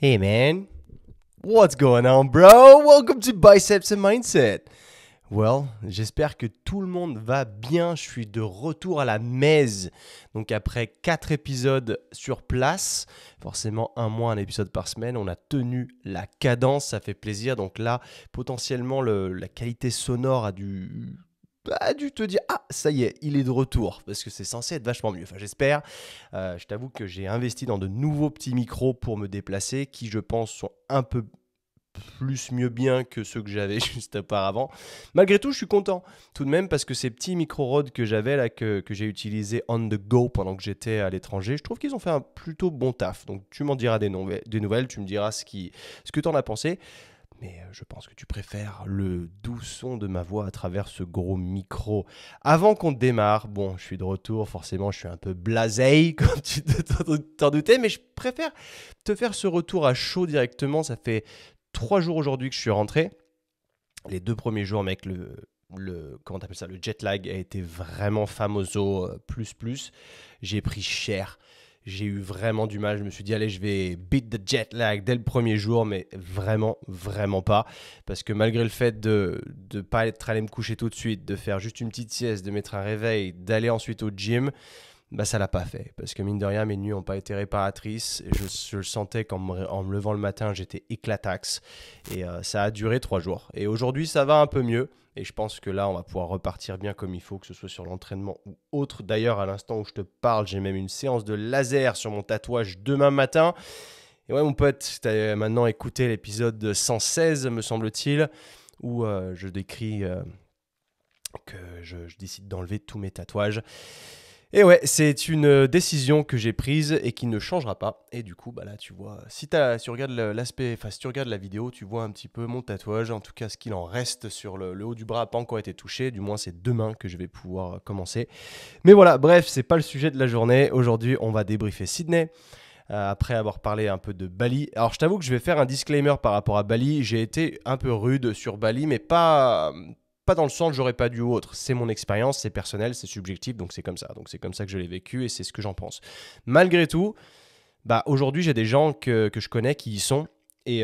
Hey man, what's going on bro? Welcome to Biceps and Mindset. Well, j'espère que tout le monde va bien, je suis de retour à la maison. Donc après 4 épisodes sur place, forcément un épisode par semaine, on a tenu la cadence, ça fait plaisir. Donc là, potentiellement la qualité sonore a dû te dire « Ah, ça y est, il est de retour » parce que c'est censé être vachement mieux. Enfin, j'espère. Je t'avoue que j'ai investi dans de nouveaux petits micros pour me déplacer qui, je pense, sont un peu mieux bien que ceux que j'avais juste auparavant. Malgré tout, je suis content tout de même parce que ces petits micro Rode que j'avais là, que j'ai utilisés on the go pendant que j'étais à l'étranger, je trouve qu'ils ont fait un plutôt bon taf. Donc tu m'en diras des nouvelles, tu me diras ce que tu en as pensé. Mais je pense que tu préfères le doux son de ma voix à travers ce gros micro. Avant qu'on démarre, bon, je suis de retour, forcément, je suis un peu blasé, comme tu t'en doutais, mais je préfère te faire ce retour à chaud directement. Ça fait 3 jours aujourd'hui que je suis rentré. Les 2 premiers jours, mec, comment t'appelles ça, le jet lag a été vraiment famoso, plus. J'ai pris cher. J'ai eu vraiment du mal. Je me suis dit, allez, je vais beat the jet lag dès le premier jour, mais vraiment pas. Parce que malgré le fait de ne pas être allé me coucher tout de suite, de faire juste une petite sieste, de mettre un réveil, d'aller ensuite au gym, bah ça l'a pas fait. Parce que mine de rien, mes nuits n'ont pas été réparatrices. Je le sentais qu'en me levant le matin, j'étais éclataxe. Et ça a duré 3 jours. Et aujourd'hui, ça va un peu mieux. Et je pense que là, on va pouvoir repartir bien comme il faut, que ce soit sur l'entraînement ou autre. D'ailleurs, à l'instant où je te parle, j'ai même une séance de laser sur mon tatouage demain matin. Et ouais, mon pote, tu as maintenant écouté l'épisode 116, me semble-t-il, où je décris que je décide d'enlever tous mes tatouages. Et ouais, c'est une décision que j'ai prise et qui ne changera pas. Et du coup, bah là, tu vois, si tu regardes si tu regardes la vidéo, tu vois un petit peu mon tatouage, en tout cas ce qu'il en reste sur le haut du bras n'a pas encore été touché. Du moins, c'est demain que je vais pouvoir commencer. Mais voilà, bref, c'est pas le sujet de la journée. Aujourd'hui, on va débriefer Sydney. Après avoir parlé un peu de Bali. Alors, je t'avoue que je vais faire un disclaimer par rapport à Bali. J'ai été un peu rude sur Bali, mais pas dans le sens j'aurais pas dû ou autre. C'est mon expérience, c'est personnel, c'est subjectif, donc c'est comme ça. Donc c'est comme ça que je l'ai vécu et c'est ce que j'en pense. Malgré tout, bah aujourd'hui j'ai des gens que je connais qui y sont et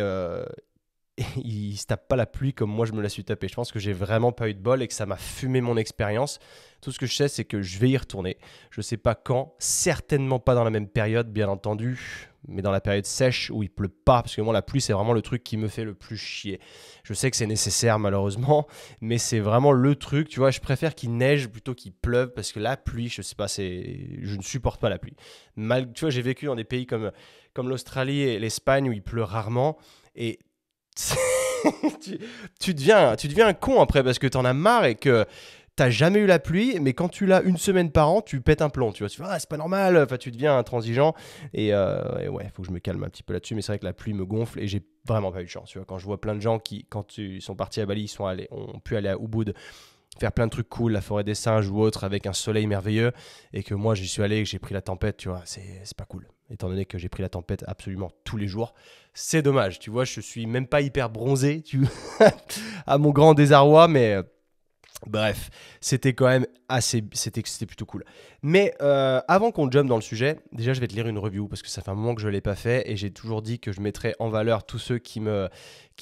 ils se tapent pas la pluie comme moi je me la suis tapée. Je pense que j'ai vraiment pas eu de bol et que ça m'a fumé mon expérience. Tout ce que je sais, c'est que je vais y retourner. Je sais pas quand, certainement pas dans la même période, bien entendu, mais dans la période sèche où il pleut pas, parce que moi la pluie c'est vraiment le truc qui me fait le plus chier. Je sais que c'est nécessaire malheureusement, mais c'est vraiment le truc, tu vois, je préfère qu'il neige plutôt qu'il pleuve, parce que la pluie, je sais pas, je ne supporte pas la pluie. Tu vois, j'ai vécu dans des pays comme l'Australie et l'Espagne où il pleut rarement, et tu deviens un con après parce que t'en as marre et que t'as jamais eu la pluie, mais quand tu l'as une semaine par an, tu pètes un plomb, tu vois, c'est pas normal, enfin tu deviens intransigeant et ouais, faut que je me calme un petit peu là-dessus, mais c'est vrai que la pluie me gonfle et j'ai vraiment pas eu de chance, tu vois, quand je vois plein de gens qui, quand ils sont partis à Bali, ont pu aller à Ubud, faire plein de trucs cool, la forêt des singes ou autre, avec un soleil merveilleux, et que moi j'y suis allé et que j'ai pris la tempête, tu vois, c'est pas cool. Étant donné que j'ai pris la tempête absolument tous les jours, c'est dommage, tu vois, je suis même pas hyper bronzé, à mon grand désarroi, mais bref, c'était quand même c'était plutôt cool. Mais avant qu'on jump dans le sujet, déjà je vais te lire une review parce que ça fait un moment que je ne l'ai pas fait et j'ai toujours dit que je mettrais en valeur tous ceux qui me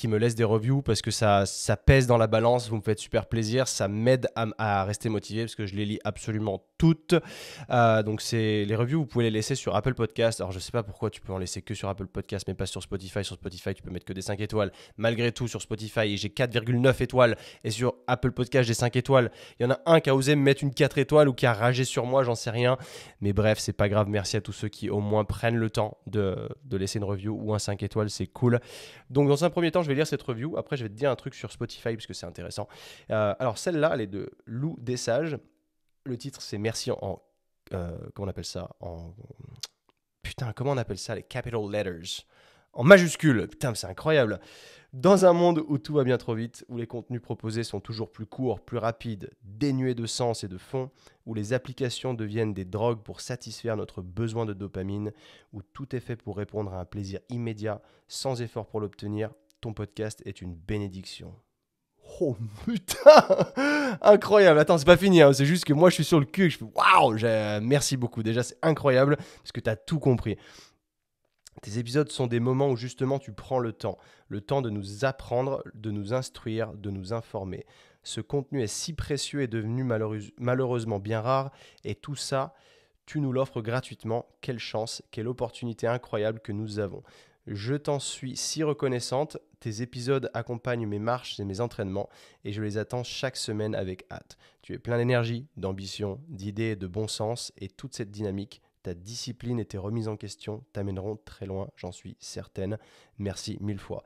laissent des reviews parce que ça pèse dans la balance, vous me faites super plaisir, ça m'aide à rester motivé parce que je les lis absolument toutes. Donc les reviews, vous pouvez les laisser sur Apple Podcast. Alors je sais pas pourquoi tu peux en laisser que sur Apple Podcast mais pas sur Spotify. Sur Spotify, tu peux mettre que des 5 étoiles. Malgré tout, sur Spotify, j'ai 4,9 étoiles et sur Apple Podcast, j'ai 5 étoiles. Il y en a un qui a osé me mettre une 4 étoiles ou qui a ragé sur moi, j'en sais rien. Mais bref, c'est pas grave. Merci à tous ceux qui au moins prennent le temps de laisser une review ou un 5 étoiles, c'est cool. Donc dans un premier temps, je vais lire cette review. Après, je vais te dire un truc sur Spotify parce que c'est intéressant. Alors celle-là, elle est de Lou Desage. Le titre, c'est Merci comment on appelle ça Putain, comment on appelle ça? Les capital letters. En majuscule. Putain, c'est incroyable. Dans un monde où tout va bien trop vite, où les contenus proposés sont toujours plus courts, plus rapides, dénués de sens et de fond, où les applications deviennent des drogues pour satisfaire notre besoin de dopamine, où tout est fait pour répondre à un plaisir immédiat, sans effort pour l'obtenir, ton podcast est une bénédiction. Oh putain, incroyable. Attends, c'est pas fini, hein. C'est juste que moi je suis sur le cul et je fais waouh, merci beaucoup. Déjà, c'est incroyable parce que tu as tout compris. Tes épisodes sont des moments où justement tu prends le temps de nous apprendre, de nous instruire, de nous informer. Ce contenu est si précieux et devenu malheureusement bien rare, et tout ça, tu nous l'offres gratuitement. Quelle chance, quelle opportunité incroyable que nous avons. Je t'en suis si reconnaissante. Tes épisodes accompagnent mes marches et mes entraînements, et je les attends chaque semaine avec hâte. Tu es plein d'énergie, d'ambition, d'idées et de bon sens, et toute cette dynamique, ta discipline et tes remises en question t'amèneront très loin, j'en suis certaine. Merci mille fois.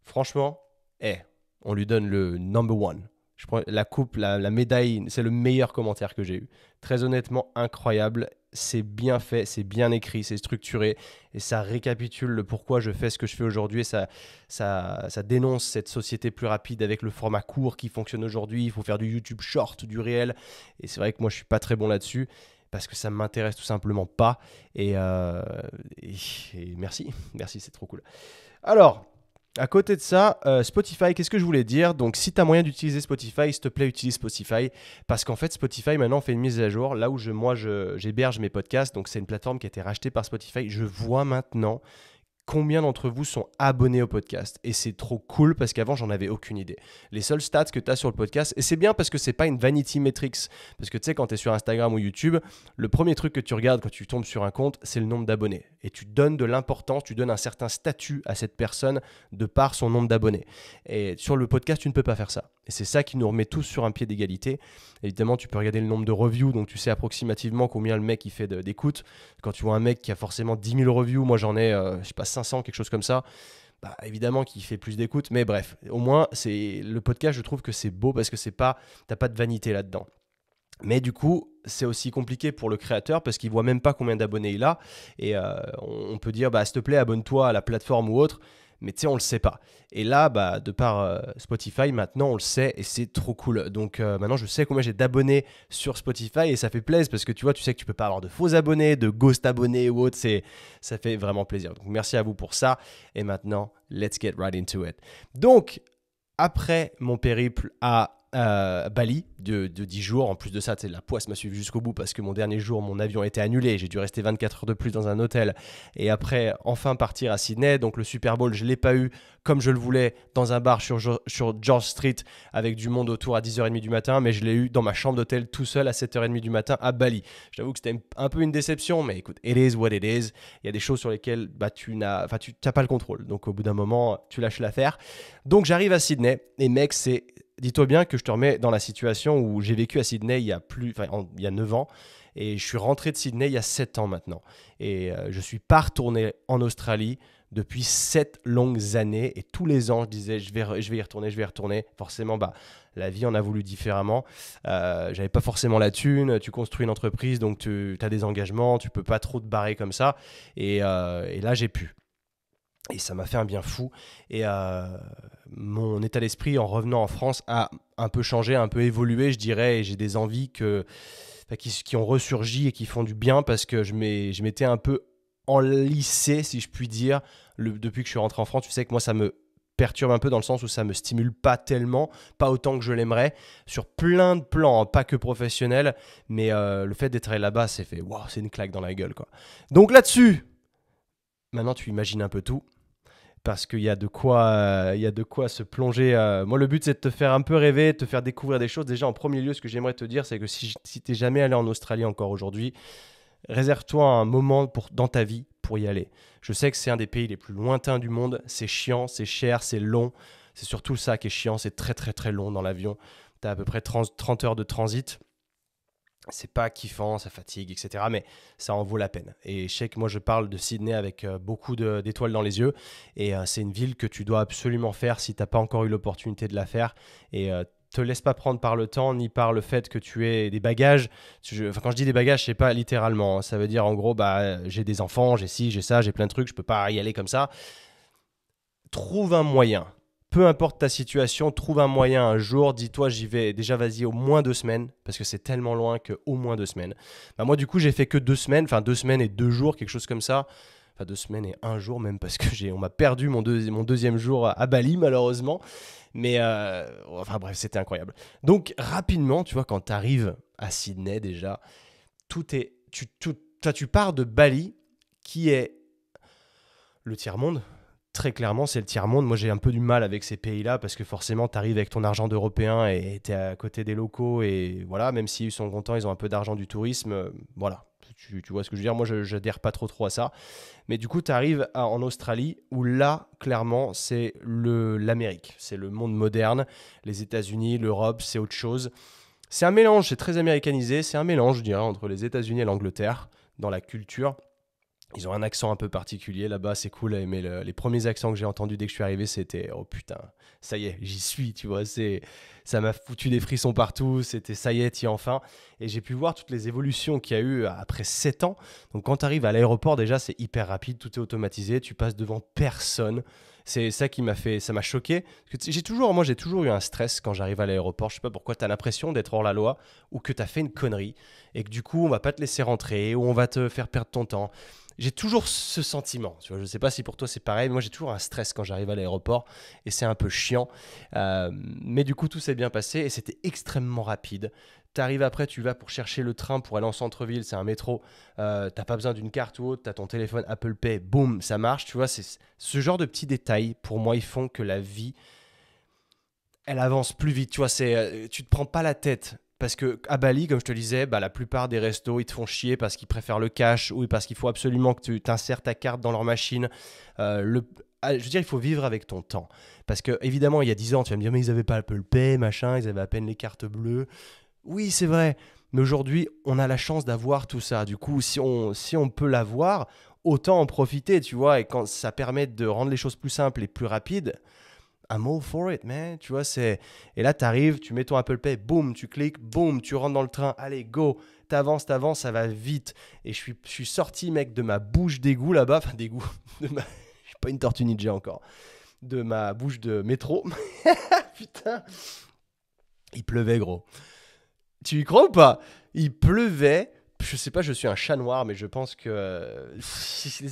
Franchement, on lui donne le number one. Je prends la coupe, la médaille, c'est le meilleur commentaire que j'ai eu. Très honnêtement, incroyable. C'est bien fait, c'est bien écrit, c'est structuré et ça récapitule le pourquoi je fais ce que je fais aujourd'hui. Ça dénonce cette société plus rapide avec le format court qui fonctionne aujourd'hui. Il faut faire du YouTube short, du réel. Et c'est vrai que moi, je suis pas très bon là-dessus parce que ça ne m'intéresse tout simplement pas. Et merci, merci, c'est trop cool. Alors, à côté de ça, Spotify, qu'est-ce que je voulais dire? Donc, si tu as moyen d'utiliser Spotify, s'il te plaît, utilise Spotify. Parce qu'en fait, Spotify, maintenant, fait une mise à jour. Là où j'héberge mes podcasts, donc c'est une plateforme qui a été rachetée par Spotify. Je vois maintenant combien d'entre vous sont abonnés au podcast. Et c'est trop cool parce qu'avant, j'en avais aucune idée. Les seuls stats que tu as sur le podcast, et c'est bien parce que c'est pas une vanity metrics. Parce que tu sais, quand tu es sur Instagram ou YouTube, le premier truc que tu regardes quand tu tombes sur un compte, c'est le nombre d'abonnés. Et tu donnes de l'importance, tu donnes un certain statut à cette personne de par son nombre d'abonnés. Et sur le podcast, tu ne peux pas faire ça. Et c'est ça qui nous remet tous sur un pied d'égalité. Évidemment, tu peux regarder le nombre de reviews, donc tu sais approximativement combien le mec il fait d'écoute. Quand tu vois un mec qui a forcément 10 000 reviews, moi j'en ai, je sais pas, 500, quelque chose comme ça, bah, évidemment qu'il fait plus d'écoute. Mais bref, au moins, le podcast, je trouve que c'est beau parce que t'as pas de vanité là-dedans. Mais du coup, c'est aussi compliqué pour le créateur parce qu'il voit même pas combien d'abonnés il a. Et on peut dire, bah, s'il te plaît, abonne-toi à la plateforme ou autre. Mais tu sais, on le sait pas. Et là, bah, de par Spotify, maintenant, on le sait et c'est trop cool. Donc maintenant, je sais combien j'ai d'abonnés sur Spotify et ça fait plaisir parce que tu vois, tu sais que tu peux pas avoir de faux abonnés, de ghost abonnés ou autre. Ça fait vraiment plaisir. Donc merci à vous pour ça. Et maintenant, let's get right into it. Donc, après mon périple à Bali de 10 jours. En plus de ça, la poisse m'a suivi jusqu'au bout parce que mon dernier jour, mon avion a été annulé. J'ai dû rester 24 heures de plus dans un hôtel. Et après, enfin partir à Sydney. Donc le Super Bowl, je ne l'ai pas eu comme je le voulais dans un bar sur George Street avec du monde autour à 10h30 du matin. Mais je l'ai eu dans ma chambre d'hôtel tout seul à 7h30 du matin à Bali. J'avoue que c'était un peu une déception. Mais écoute, it is what it is. Il y a des choses sur lesquelles bah, tu n'as pas le contrôle. Donc au bout d'un moment, tu lâches l'affaire. Donc j'arrive à Sydney. Et mec, dis-toi bien que je te remets dans la situation où j'ai vécu à Sydney il y a 9 ans et je suis rentré de Sydney il y a 7 ans maintenant. Et je ne suis pas retourné en Australie depuis 7 longues années et tous les ans je disais je vais y retourner. Forcément, bah, la vie en a voulu différemment. J'avais pas forcément la thune, tu construis une entreprise donc tu as des engagements, tu peux pas trop te barrer comme ça et là j'ai pu. Et ça m'a fait un bien fou. Et mon état d'esprit en revenant en France a un peu changé, un peu évolué, je dirais. Et j'ai des envies qui ont ressurgi et qui font du bien parce que je m'étais un peu enlissé, si je puis dire, depuis que je suis rentré en France. Tu sais que moi, ça me perturbe un peu dans le sens où ça me stimule pas tellement, pas autant que je l'aimerais, sur plein de plans, hein, pas que professionnels. Mais le fait d'être là-bas, c'est une claque dans la gueule, quoi. Donc là-dessus, maintenant, tu imagines un peu tout. Parce qu'il y a de quoi se plonger. Moi, le but, c'est de te faire un peu rêver, de te faire découvrir des choses. Déjà, en premier lieu, ce que j'aimerais te dire, c'est que si tu n'es jamais allé en Australie encore aujourd'hui, réserve-toi un moment dans ta vie pour y aller. Je sais que c'est un des pays les plus lointains du monde. C'est chiant, c'est cher, c'est long. C'est surtout ça qui est chiant. C'est très, très, très long dans l'avion. Tu as à peu près 30 heures de transit. C'est pas kiffant, ça fatigue, etc. Mais ça en vaut la peine. Et je sais que moi, je parle de Sydney avec beaucoup d'étoiles dans les yeux. Et c'est une ville que tu dois absolument faire si tu n'as pas encore eu l'opportunité de la faire. Et te laisse pas prendre par le temps ni par le fait que tu aies des bagages. Quand je dis des bagages, c'est pas littéralement, hein. Ça veut dire en gros, bah, j'ai des enfants, j'ai ci, j'ai ça, j'ai plein de trucs, je peux pas y aller comme ça. Trouve un moyen. Peu importe ta situation, trouve un moyen un jour, dis-toi j'y vais, déjà vas-y au moins 2 semaines, parce que c'est tellement loin que au moins 2 semaines. Bah, moi du coup j'ai fait que 2 semaines, enfin 2 semaines et 2 jours, quelque chose comme ça. Enfin 2 semaines et 1 jour même, parce que on m'a perdu mon deuxième jour à Bali malheureusement. Mais enfin bref, c'était incroyable. Donc rapidement, tu vois, quand tu arrives à Sydney déjà, tu pars de Bali qui est Le tiers-monde, très clairement, c'est le tiers-monde. Moi, j'ai un peu du mal avec ces pays-là parce que forcément, tu arrives avec ton argent d'Européen et tu es à côté des locaux. Et voilà, même s'ils sont contents, ils ont un peu d'argent du tourisme. Voilà, tu vois ce que je veux dire. Moi, je n'adhère pas trop à ça. Mais du coup, tu arrives en Australie où là, clairement, c'est l'Amérique. C'est le monde moderne. Les États-Unis, l'Europe, c'est autre chose. C'est un mélange, c'est très américanisé. C'est un mélange, je dirais, entre les États-Unis et l'Angleterre dans la culture. Ils ont un accent un peu particulier là-bas, c'est cool. Mais les premiers accents que j'ai entendus dès que je suis arrivé, c'était oh putain, ça y est, j'y suis, tu vois. Ça m'a foutu des frissons partout. C'était ça y est, t'y es enfin. Et j'ai pu voir toutes les évolutions qu'il y a eu après 7 ans. Donc quand tu arrives à l'aéroport, déjà, c'est hyper rapide, tout est automatisé, tu passes devant personne. C'est ça qui m'a fait, ça m'a choqué. Parce que moi, j'ai toujours eu un stress quand j'arrive à l'aéroport. Je sais pas pourquoi, tu as l'impression d'être hors la loi ou que tu as fait une connerie et que du coup, on va pas te laisser rentrer ou on va te faire perdre ton temps. J'ai toujours ce sentiment, tu vois, je ne sais pas si pour toi c'est pareil, mais moi j'ai toujours un stress quand j'arrive à l'aéroport et c'est un peu chiant. Mais du coup tout s'est bien passé et c'était extrêmement rapide. Tu arrives après, tu vas pour chercher le train pour aller en centre-ville, c'est un métro, t'as pas besoin d'une carte ou autre, t'as ton téléphone Apple Pay, boum, ça marche, tu vois, c'est ce genre de petits détails, pour moi, ils font que la vie, elle avance plus vite, tu vois, tu te prends pas la tête. Parce que à Bali, comme je te disais, bah, la plupart des restos, ils te font chier parce qu'ils préfèrent le cash ou parce qu'il faut absolument que tu t'insères ta carte dans leur machine. Je veux dire, il faut vivre avec ton temps. Parce que, évidemment, il y a 10 ans, tu vas me dire, mais ils n'avaient pas Apple Pay, machin, ils avaient à peine les cartes bleues. Oui, c'est vrai. Mais aujourd'hui, on a la chance d'avoir tout ça. Du coup, si on peut l'avoir, autant en profiter, tu vois. Et quand ça permet de rendre les choses plus simples et plus rapides, I'm all for it, man. Tu vois, c'est. Et là, tu arrives, tu mets ton Apple Pay, boum, tu cliques, boum, tu rentres dans le train, allez, go. T'avances, ça va vite. Et je suis sorti, mec, de ma bouche d'égout là-bas. Enfin, d'égout. Je suis pas une tortue ninja encore. De ma bouche de métro. Putain. Il pleuvait, gros. Tu y crois ou pas? Il pleuvait. Je sais pas, je suis un chat noir, mais je pense que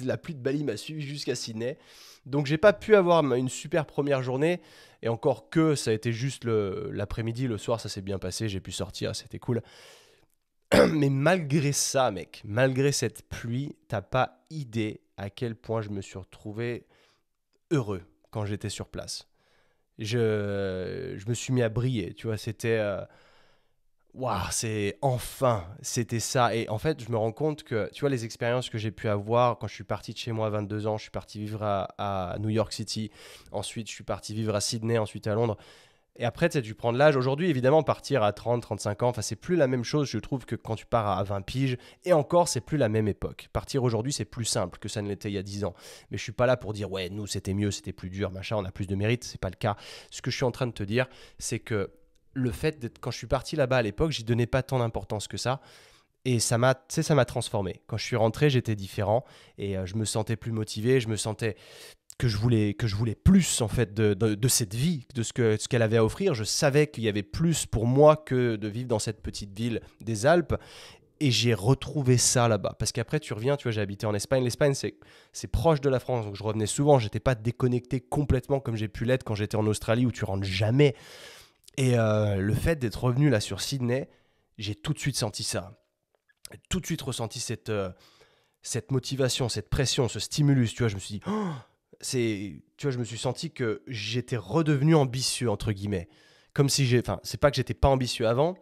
la pluie de Bali m'a suivi jusqu'à Sydney. Donc j'ai pas pu avoir une super première journée. Et encore que ça a été juste l'après-midi, le soir, ça s'est bien passé. J'ai pu sortir, c'était cool. Mais malgré ça, mec, malgré cette pluie, t'as pas idée à quel point je me suis retrouvé heureux quand j'étais sur place. Je me suis mis à briller, tu vois, waouh, c'était ça. Et en fait, je me rends compte que, tu vois, les expériences que j'ai pu avoir quand je suis parti de chez moi à 22 ans, je suis parti vivre à New York City, ensuite je suis parti vivre à Sydney, ensuite à Londres. Et après, tu sais, tu prends de l'âge. Aujourd'hui, évidemment, partir à 30, 35 ans, enfin, c'est plus la même chose, je trouve, que quand tu pars à 20 piges. Et encore, c'est plus la même époque. Partir aujourd'hui, c'est plus simple que ça ne l'était il y a 10 ans. Mais je suis pas là pour dire, ouais, nous, c'était mieux, c'était plus dur, machin, on a plus de mérite. C'est pas le cas. Ce que je suis en train de te dire, c'est que le fait d'être, quand je suis parti là-bas à l'époque, j'y donnais pas tant d'importance que ça. Et ça m'a transformé. Quand je suis rentré, j'étais différent et je me sentais plus motivé, je me sentais que je voulais plus en fait de cette vie, de ce qu'elle avait à offrir. Je savais qu'il y avait plus pour moi que de vivre dans cette petite ville des Alpes. Et j'ai retrouvé ça là-bas. Parce qu'après, tu reviens, tu vois, j'ai habité en Espagne. L'Espagne, c'est proche de la France. Donc je revenais souvent. J'étais pas déconnecté complètement comme j'ai pu l'être quand j'étais en Australie où tu rentres jamais. Et le fait d'être revenu là sur Sydney, j'ai tout de suite senti ça. J'ai tout de suite ressenti cette motivation, cette pression, ce stimulus. Tu vois, je me suis dit, oh, tu vois, je me suis senti que j'étais redevenu ambitieux, entre guillemets. Comme si enfin, c'est pas que j'étais pas ambitieux avant,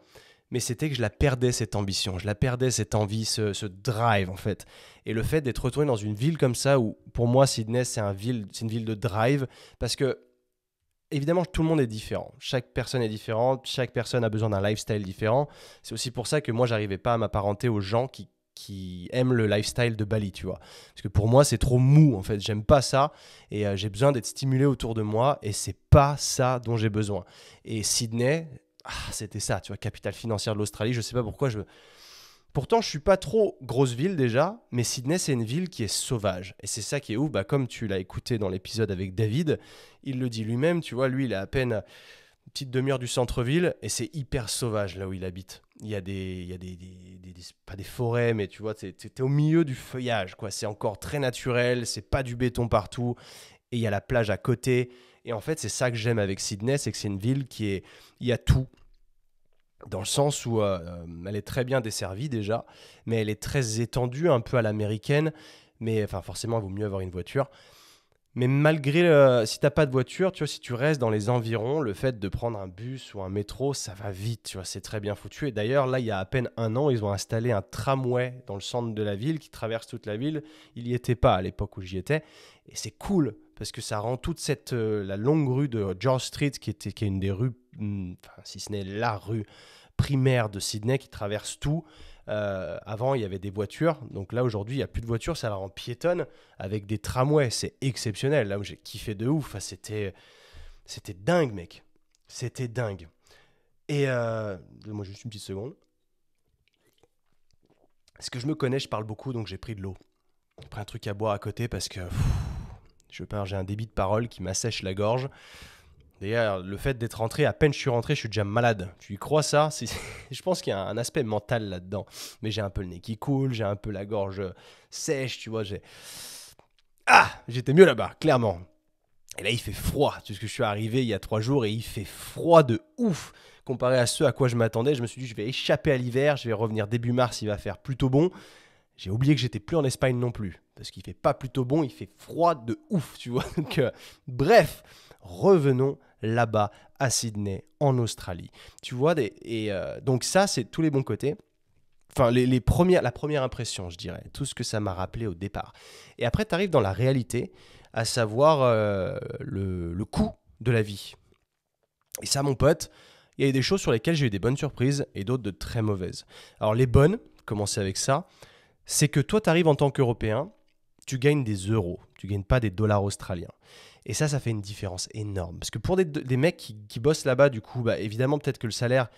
mais c'était que je la perdais, cette ambition. Je la perdais, cette envie, ce drive, en fait. Et le fait d'être retourné dans une ville comme ça, où pour moi, Sydney, c'est une ville de drive, parce que évidemment, tout le monde est différent. Chaque personne est différente. Chaque personne a besoin d'un lifestyle différent. C'est aussi pour ça que moi, j'arrivais pas à m'apparenter aux gens qui aiment le lifestyle de Bali, tu vois. Parce que pour moi, c'est trop mou, en fait. J'aime pas ça. Et j'ai besoin d'être stimulé autour de moi. Et c'est pas ça dont j'ai besoin. Et Sydney, c'était ça, tu vois, capitale financière de l'Australie. Je sais pas pourquoi Pourtant, je suis pas trop grosse ville déjà, mais Sydney, c'est une ville qui est sauvage. Et c'est ça qui est ouf. Bah, comme tu l'as écouté dans l'épisode avec David, il le dit lui-même, tu vois, lui, il est à peine une petite demi-heure du centre-ville et c'est hyper sauvage là où il habite. Pas des forêts, mais tu vois, t'es au milieu du feuillage, quoi. C'est encore très naturel, c'est pas du béton partout et il y a la plage à côté. Et en fait, c'est ça que j'aime avec Sydney, c'est que c'est une ville il y a tout. Dans le sens où elle est très bien desservie déjà, mais elle est très étendue, un peu à l'américaine. Mais enfin, forcément, il vaut mieux avoir une voiture. Mais malgré, si t'as pas de voiture, tu vois, si tu restes dans les environs, le fait de prendre un bus ou un métro, ça va vite, tu vois, c'est très bien foutu. Et d'ailleurs, là, il y a à peine un an, ils ont installé un tramway dans le centre de la ville qui traverse toute la ville. Il n'y était pas à l'époque où j'y étais. Et c'est cool, parce que ça rend toute la longue rue de George Street, qui est une des rues, enfin, si ce n'est la rue primaire de Sydney, qui traverse tout. Avant, il y avait des voitures. Donc là, aujourd'hui, il n'y a plus de voitures. Ça la rend piétonne avec des tramways. C'est exceptionnel. Là où j'ai kiffé de ouf. Enfin, c'était dingue, mec. C'était dingue. Et moi, juste une petite seconde. Parce que je me connais, je parle beaucoup, donc j'ai pris de l'eau. J'ai pris un truc à boire à côté parce que j'ai un débit de parole qui m'assèche la gorge. D'ailleurs, le fait d'être rentré, à peine je suis rentré, je suis déjà malade. Tu y crois ça? Je pense qu'il y a un aspect mental là-dedans. Mais j'ai un peu le nez qui coule, j'ai un peu la gorge sèche, tu vois. J'étais mieux là-bas, clairement. Et là, il fait froid, puisque je suis arrivé il y a 3 jours et il fait froid de ouf. Comparé à ce à quoi je m'attendais, je me suis dit, je vais échapper à l'hiver, je vais revenir début mars, il va faire plutôt bon. J'ai oublié que j'étais plus en Espagne non plus, parce qu'il fait pas plutôt bon, il fait froid de ouf, tu vois. Donc, bref, revenons là-bas à Sydney, en Australie. Tu vois, donc ça, c'est tous les bons côtés. Enfin, la première impression, je dirais, tout ce que ça m'a rappelé au départ. Et après, tu arrives dans la réalité, à savoir le coût de la vie. Et ça, mon pote, il y a eu des choses sur lesquelles j'ai eu des bonnes surprises et d'autres de très mauvaises. Alors, les bonnes, commencer avec ça, c'est que toi, tu arrives en tant qu'Européen, tu gagnes des euros, tu gagnes pas des dollars australiens. Et ça fait une différence énorme. Parce que pour des mecs qui bossent là-bas, du coup, bah, évidemment, peut-être que le salaire...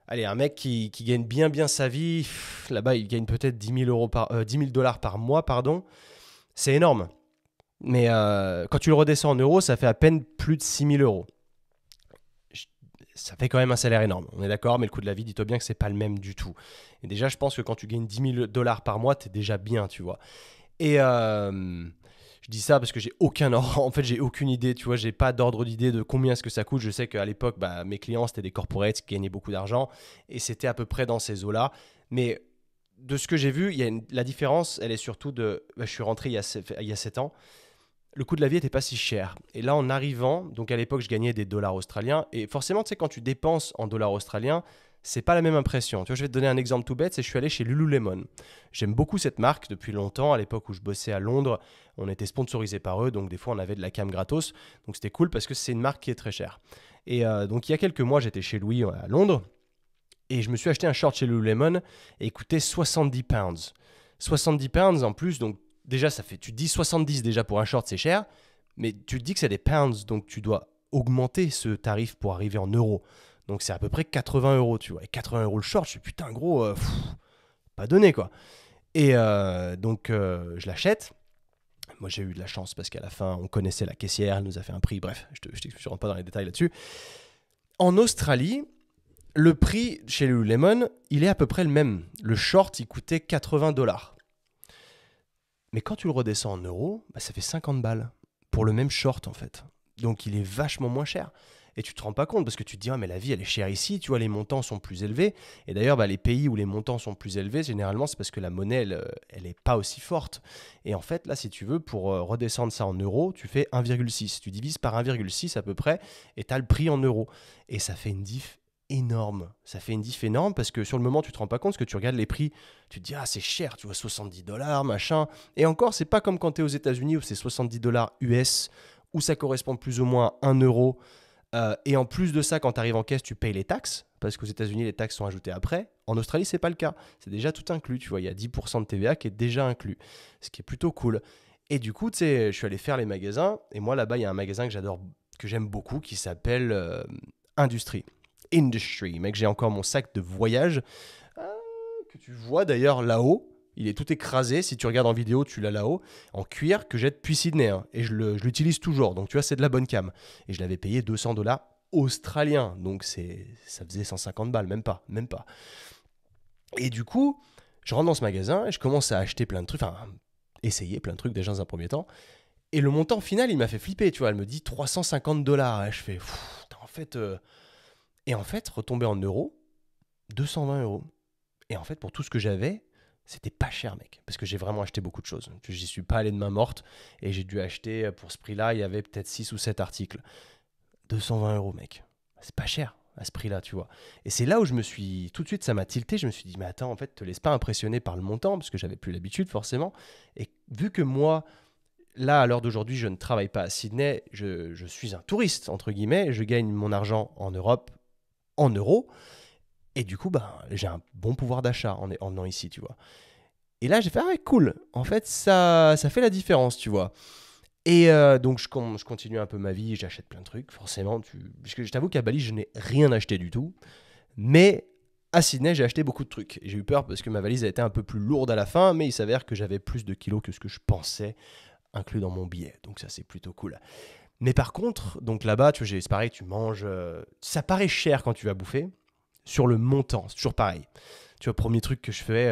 Allez, un mec qui gagne bien sa vie, là-bas, il gagne peut-être 10 000 dollars par mois, pardon. C'est énorme. Mais quand tu le redescends en euros, ça fait à peine plus de 6 000 euros. Ça fait quand même un salaire énorme, on est d'accord, mais le coût de la vie, dis-toi bien que c'est pas le même du tout. Et déjà, je pense que quand tu gagnes 10 000 dollars par mois, t'es déjà bien, tu vois. Et je dis ça parce que j'ai en fait, j'ai aucune idée, tu vois, j'ai pas d'ordre d'idée de combien est-ce que ça coûte. Je sais qu'à l'époque, bah, mes clients, c'était des corporates qui gagnaient beaucoup d'argent et c'était à peu près dans ces eaux-là. Mais de ce que j'ai vu, la différence, elle est surtout je suis rentré il y a 7 ans. Le coût de la vie n'était pas si cher. Et là, en arrivant, donc à l'époque, je gagnais des dollars australiens. Et forcément, tu sais, quand tu dépenses en dollars australiens, c'est pas la même impression. Tu vois, je vais te donner un exemple tout bête, c'est que je suis allé chez Lululemon. J'aime beaucoup cette marque depuis longtemps. À l'époque où je bossais à Londres, on était sponsorisé par eux, donc des fois on avait de la cam gratos. Donc c'était cool parce que c'est une marque qui est très chère. Et donc il y a quelques mois, j'étais chez Louis à Londres et je me suis acheté un short chez Lululemon et il coûtait 70 pounds. 70 pounds en plus, donc déjà tu te dis 70 déjà pour un short, c'est cher, mais tu te dis que c'est des pounds, donc tu dois augmenter ce tarif pour arriver en euros. Donc c'est à peu près 80 euros, tu vois. Et 80 euros le short, je suis putain gros, pas donné quoi. Et donc je l'achète. Moi j'ai eu de la chance parce qu'à la fin on connaissait la caissière, elle nous a fait un prix, bref, je rentre pas dans les détails là-dessus. En Australie, le prix chez Lululemon, il est à peu près le même. Le short, il coûtait 80 dollars. Mais quand tu le redescends en euros, bah, ça fait 50 balles pour le même short en fait. Donc il est vachement moins cher. Et tu te rends pas compte parce que tu te dis, ah, mais la vie elle est chère ici, tu vois, les montants sont plus élevés. Et d'ailleurs, bah, les pays où les montants sont plus élevés, généralement, c'est parce que la monnaie, elle est pas aussi forte. Et en fait, là, si tu veux, pour redescendre ça en euros, tu fais 1,6. Tu divises par 1,6 à peu près et tu as le prix en euros. Et ça fait une diff énorme. Ça fait une diff énorme parce que sur le moment, tu te rends pas compte parce que tu regardes les prix, tu te dis, ah, c'est cher, tu vois, 70 dollars, machin. Et encore, c'est pas comme quand tu es aux États-Unis où c'est 70 dollars US, où ça correspond plus ou moins à 1 euro. Et en plus de ça, quand tu arrives en caisse, tu payes les taxes, parce qu'aux États-Unis, les taxes sont ajoutées après. En Australie, c'est pas le cas. C'est déjà tout inclus, tu vois. Il y a 10% de TVA qui est déjà inclus, ce qui est plutôt cool. Et du coup, tu sais, je suis allé faire les magasins, et moi, là-bas, il y a un magasin que j'aime beaucoup, qui s'appelle Industry. Mec, j'ai encore mon sac de voyage, que tu vois d'ailleurs là-haut. Il est tout écrasé. Si tu regardes en vidéo, tu l'as là-haut, en cuir que j'ai depuis Sydney. Hein, et je l'utilise toujours. Donc, tu vois, c'est de la bonne cam. Et je l'avais payé 200 dollars australiens. Donc, ça faisait 150 balles, même pas. Et du coup, je rentre dans ce magasin et je commence à acheter plein de trucs. Enfin, essayer plein de trucs déjà dans un premier temps. Et le montant final, il m'a fait flipper. Tu vois, elle me dit 350 dollars. Et je fais, en fait... Et en fait, retombé en euros, 220 euros. Et en fait, pour tout ce que j'avais, C'était pas cher, mec, parce que j'ai vraiment acheté beaucoup de choses. J'y suis pas allé de main morte et j'ai dû acheter, pour ce prix-là, il y avait peut-être 6 ou 7 articles. 220 euros, mec. C'est pas cher à ce prix-là, tu vois. Et c'est là où je me suis, tout de suite, ça m'a tilté. Je me suis dit, mais attends, en fait, te laisse pas impressionner par le montant, parce que j'avais plus l'habitude, forcément. Et vu que moi, là, à l'heure d'aujourd'hui, je ne travaille pas à Sydney, je suis un touriste, entre guillemets, je gagne mon argent en Europe, en euros, et du coup, ben, j'ai un bon pouvoir d'achat en venant ici, tu vois. Et là, j'ai fait, ah ouais, cool, en fait, ça fait la différence, tu vois. Et donc, je continue un peu ma vie, j'achète plein de trucs, forcément. Parce que je t'avoue qu'à Bali, je n'ai rien acheté du tout. Mais à Sydney, j'ai acheté beaucoup de trucs. Et j'ai eu peur parce que ma valise a été un peu plus lourde à la fin, mais il s'avère que j'avais plus de kilos que ce que je pensais, inclus dans mon billet. Donc ça, c'est plutôt cool. Mais par contre, donc là-bas, tu vois, c'est pareil, tu manges. Ça paraît cher quand tu vas bouffer. Sur le montant, c'est toujours pareil. Tu vois, premier truc que je fais,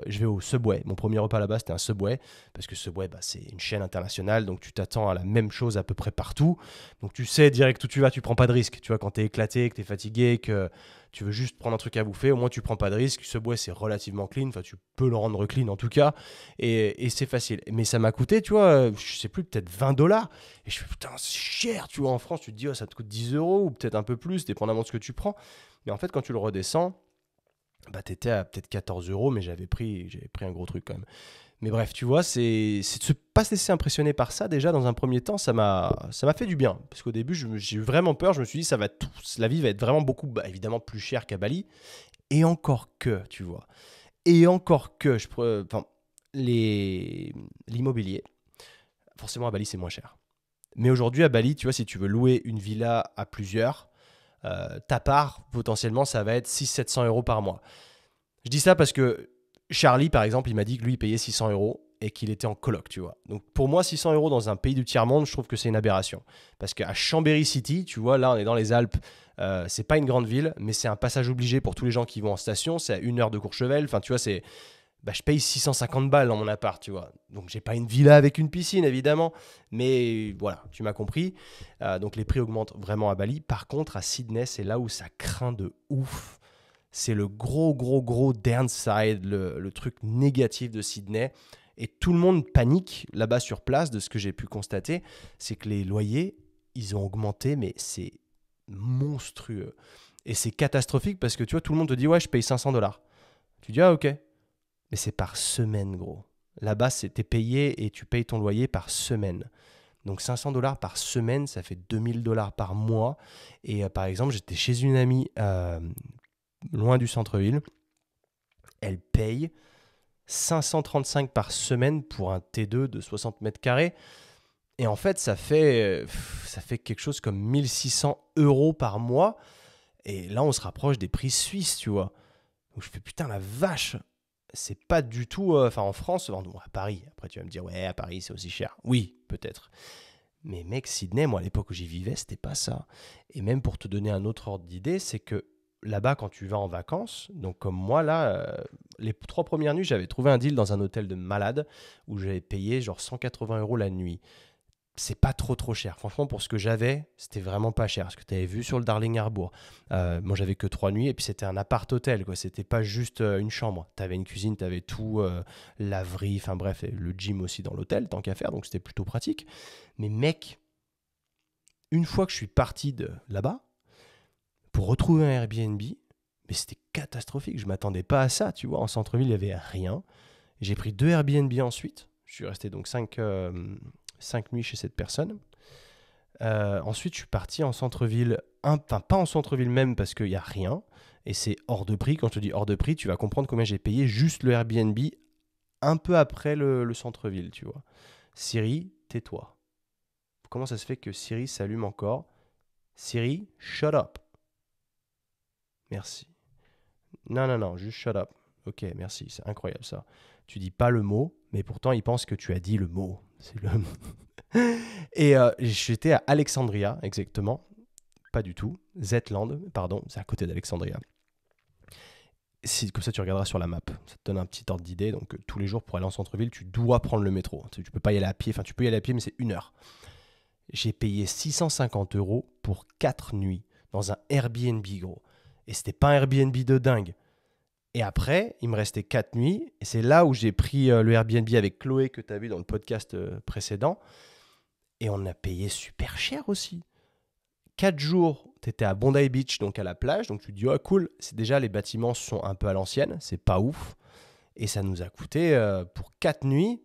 je vais au Subway. Mon premier repas là-bas, c'était un Subway. Parce que Subway, bah, c'est une chaîne internationale. Donc, tu t'attends à la même chose à peu près partout. Donc, tu sais direct où tu vas, tu prends pas de risque. Tu vois, quand tu es éclaté, que tu es fatigué, que tu veux juste prendre un truc à bouffer, au moins, tu prends pas de risque. Subway, c'est relativement clean. Enfin, tu peux le rendre clean en tout cas. Et c'est facile. Mais ça m'a coûté, tu vois, je sais plus, peut-être 20 $. Et je fais, putain, c'est cher. Tu vois, en France, tu te dis, oh, ça te coûte 10 euros ou peut-être un peu plus, dépendamment de ce que tu prends. Mais en fait, quand tu le redescends, bah, t'étais à peut-être 14 euros, mais j'avais pris un gros truc quand même. Mais bref, tu vois, c'est de se pas se laisser impressionner par ça. Déjà, dans un premier temps, ça m'a fait du bien. Parce qu'au début, j'ai eu vraiment peur. Je me suis dit, la vie va être vraiment beaucoup, bah, évidemment, plus chère qu'à Bali. Et encore que, tu vois. Et encore que, enfin, l'immobilier, forcément, à Bali, c'est moins cher. Mais aujourd'hui, à Bali, tu vois, si tu veux louer une villa à plusieurs, ta part, potentiellement, ça va être 600-700 euros par mois. Je dis ça parce que Charlie, par exemple, il m'a dit que lui, il payait 600 euros et qu'il était en coloc, tu vois. Donc pour moi, 600 euros dans un pays du tiers-monde, je trouve que c'est une aberration. Parce qu'à Chambéry City, tu vois, là, on est dans les Alpes, c'est pas une grande ville, mais c'est un passage obligé pour tous les gens qui vont en station. C'est à 1 heure de Courchevel. Enfin, tu vois, je paye 650 balles dans mon appart, tu vois. Donc, j'ai pas une villa avec une piscine, évidemment. Mais voilà, tu m'as compris. Donc, les prix augmentent vraiment à Bali. Par contre, à Sydney, c'est là où ça craint de ouf. C'est le gros, gros, gros downside, le truc négatif de Sydney. Et tout le monde panique là-bas sur place, de ce que j'ai pu constater. C'est que les loyers, ils ont augmenté, mais c'est monstrueux. Et c'est catastrophique parce que, tu vois, tout le monde te dit, ouais, je paye 500 $. Tu dis, ah, ok. Mais c'est par semaine, gros. Là-bas, t'es payé et tu payes ton loyer par semaine. Donc 500 $ par semaine, ça fait 2000 $ par mois. Et par exemple, j'étais chez une amie loin du centre-ville. Elle paye 535 par semaine pour un T2 de 60 mètres carrés. Et en fait, ça fait quelque chose comme 1600 euros par mois. Et là, on se rapproche des prix suisses, tu vois. Donc je fais putain la vache. C'est pas du tout. Enfin, en France, bon, à Paris. Après, tu vas me dire, ouais, à Paris, c'est aussi cher. Oui, peut-être. Mais mec, Sydney, moi, à l'époque où j'y vivais, c'était pas ça. Et même pour te donner un autre ordre d'idée, c'est que là-bas, quand tu vas en vacances, donc comme moi, là, les 3 premières nuits, j'avais trouvé un deal dans un hôtel de malade où j'avais payé genre 180 euros la nuit. C'est pas trop cher. Franchement, pour ce que j'avais, c'était vraiment pas cher. Ce que tu avais vu sur le Darling Harbour. Moi, j'avais que 3 nuits et puis c'était un appart-hôtel, quoi. C'était pas juste une chambre. Tu avais une cuisine, tu avais tout, laverie, enfin bref, et le gym aussi dans l'hôtel, tant qu'à faire. Donc c'était plutôt pratique. Mais mec, une fois que je suis parti de là-bas, pour retrouver un Airbnb, mais c'était catastrophique. Je m'attendais pas à ça, tu vois. En centre-ville, il n'y avait rien. J'ai pris 2 Airbnb ensuite. Je suis resté donc 5 nuits chez cette personne. Ensuite, je suis parti en centre-ville, enfin pas en centre-ville même parce qu'il n'y a rien, et c'est hors de prix. Quand je te dis hors de prix, tu vas comprendre combien j'ai payé juste le Airbnb un peu après le centre-ville, tu vois. Siri, tais-toi. Comment ça se fait que Siri s'allume encore? Siri, shut up. Merci. Non, non, non, juste shut up. Ok, merci, c'est incroyable ça. Tu dis pas le mot, mais pourtant il pense que tu as dit le mot. C'est le... Et j'étais à Alexandria, exactement. Pas du tout. Zetland, pardon, c'est à côté d'Alexandria. Comme ça, tu regarderas sur la map. Ça te donne un petit ordre d'idée. Donc, tous les jours, pour aller en centre-ville, tu dois prendre le métro. Tu peux pas y aller à pied. Enfin, tu peux y aller à pied, mais c'est 1 heure. J'ai payé 650 euros pour 4 nuits dans un Airbnb, gros. Et c'était pas un Airbnb de dingue. Et après, il me restait 4 nuits. Et c'est là où j'ai pris le Airbnb avec Chloé que tu as vu dans le podcast précédent. Et on a payé super cher aussi. 4 jours, tu étais à Bondi Beach, donc à la plage. Donc tu te dis, oh cool, c'est déjà les bâtiments sont un peu à l'ancienne, c'est pas ouf. Et ça nous a coûté pour 4 nuits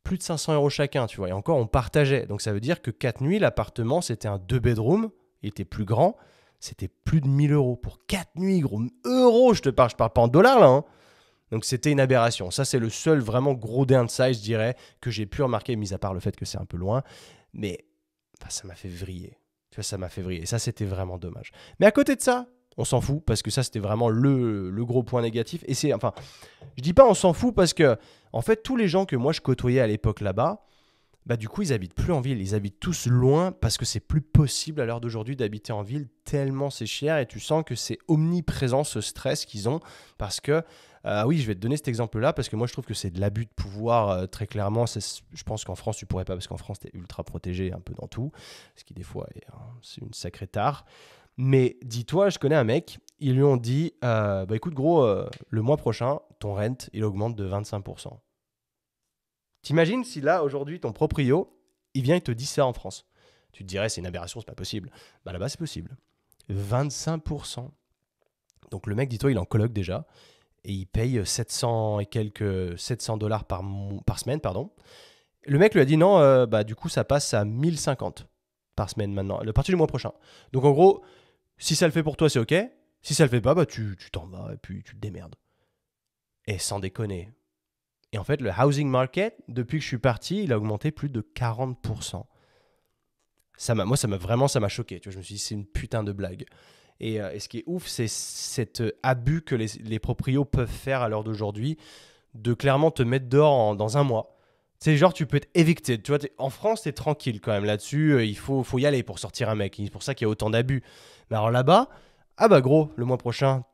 plus de 500 € chacun, tu vois. Et encore, on partageait. Donc ça veut dire que 4 nuits, l'appartement, c'était un 2 bedroom, il était plus grand, c'était plus de 1 000 € pour 4 nuits, gros. Euros, je parle pas en dollars là, hein. Donc c'était une aberration. Ça, c'est le seul vraiment gros downside, je dirais, que j'ai pu remarquer, mis à part le fait que c'est un peu loin. Mais enfin, ça m'a fait vriller. Tu vois, ça m'a fait vriller. Et ça, c'était vraiment dommage. Mais à côté de ça, on s'en fout, parce que ça, c'était vraiment le gros point négatif. Et c'est, enfin, je dis pas on s'en fout parce que, en fait, tous les gens que moi je côtoyais à l'époque là-bas, bah du coup, ils habitent plus en ville. Ils habitent tous loin parce que c'est plus possible à l'heure d'aujourd'hui d'habiter en ville tellement c'est cher et tu sens que c'est omniprésent ce stress qu'ils ont parce que, oui, je vais te donner cet exemple-là parce que moi je trouve que c'est de l'abus de pouvoir très clairement. Je pense qu'en France tu pourrais pas parce qu'en France tu es ultra protégé un peu dans tout, ce qui des fois c'est une sacrée tare. Mais dis-toi, je connais un mec, ils lui ont dit bah écoute gros, le mois prochain, ton rent il augmente de 25%. T'imagines si là, aujourd'hui, ton proprio, il vient et te dit ça en France. Tu te dirais, c'est une aberration, c'est pas possible. Bah là-bas, c'est possible. 25%. Donc le mec, dis-toi, il est en coloc déjà, et il paye 700 et quelques 700 $ par semaine, pardon. Le mec lui a dit non, bah du coup, ça passe à 1050 par semaine maintenant, à partir du mois prochain. Donc en gros, si ça le fait pour toi, c'est ok. Si ça le fait pas, bah tu t'en vas et puis tu te démerdes. Et sans déconner, et en fait, le housing market, depuis que je suis parti, il a augmenté plus de 40%. Moi, ça m'a choqué. Tu vois, je me suis dit, c'est une putain de blague. Et ce qui est ouf, c'est cet abus que les proprios peuvent faire à l'heure d'aujourd'hui de clairement te mettre dehors dans un mois. C'est genre, tu peux être évicté. Tu vois, en France, t'es tranquille quand même là-dessus. Il faut y aller pour sortir un mec. C'est pour ça qu'il y a autant d'abus. Mais alors là-bas, ah bah gros, le mois prochain,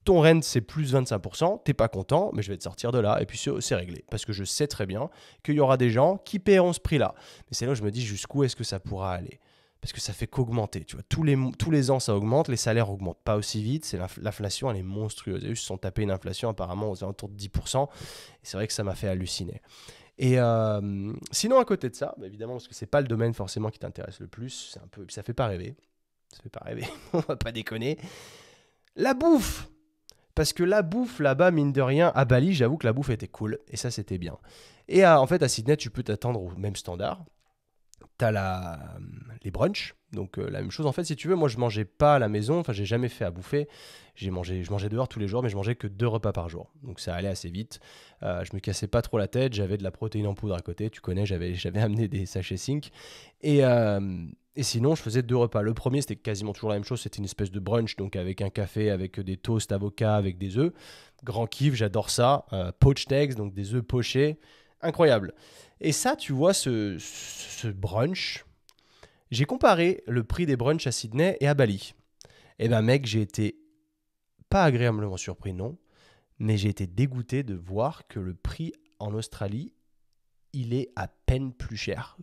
ton rent, c'est plus 25%, t'es pas content, mais je vais te sortir de là, et puis c'est réglé. Parce que je sais très bien qu'il y aura des gens qui paieront ce prix-là. Mais c'est là où je me dis jusqu'où est-ce que ça pourra aller. Parce que ça fait qu'augmenter, tu vois. Tous les ans, ça augmente, les salaires augmentent pas aussi vite, l'inflation, elle est monstrueuse. Ils se sont tapés une inflation apparemment aux alentours de 10%, et c'est vrai que ça m'a fait halluciner. Et sinon, à côté de ça, bah évidemment, parce que c'est pas le domaine forcément qui t'intéresse le plus, ça fait pas rêver. Ça fait pas rêver, on va pas déconner. La bouffe. Parce que la bouffe là-bas, mine de rien, à Bali, j'avoue que la bouffe était cool. Et ça, c'était bien. Et en fait, à Sydney, tu peux t'attendre au même standard. T'as les brunchs. Donc, la même chose. En fait, si tu veux, moi, je mangeais pas à la maison. Enfin, j'ai jamais fait à bouffer. Je mangeais dehors tous les jours, mais je mangeais que 2 repas par jour. Donc, ça allait assez vite. Je me cassais pas trop la tête. J'avais de la protéine en poudre à côté. Tu connais, j'avais amené des sachets Sync. Et, et sinon, je faisais 2 repas. Le premier, c'était quasiment toujours la même chose. C'était une espèce de brunch, donc avec un café, avec des toasts, avocats, avec des œufs. Grand kiff, j'adore ça. Poached eggs, donc des œufs pochés. Incroyable. Et ça, tu vois, ce brunch, j'ai comparé le prix des brunchs à Sydney et à Bali. Et ben mec, j'ai été pas agréablement surpris, non, mais j'ai été dégoûté de voir que le prix en Australie, il est à peine plus cher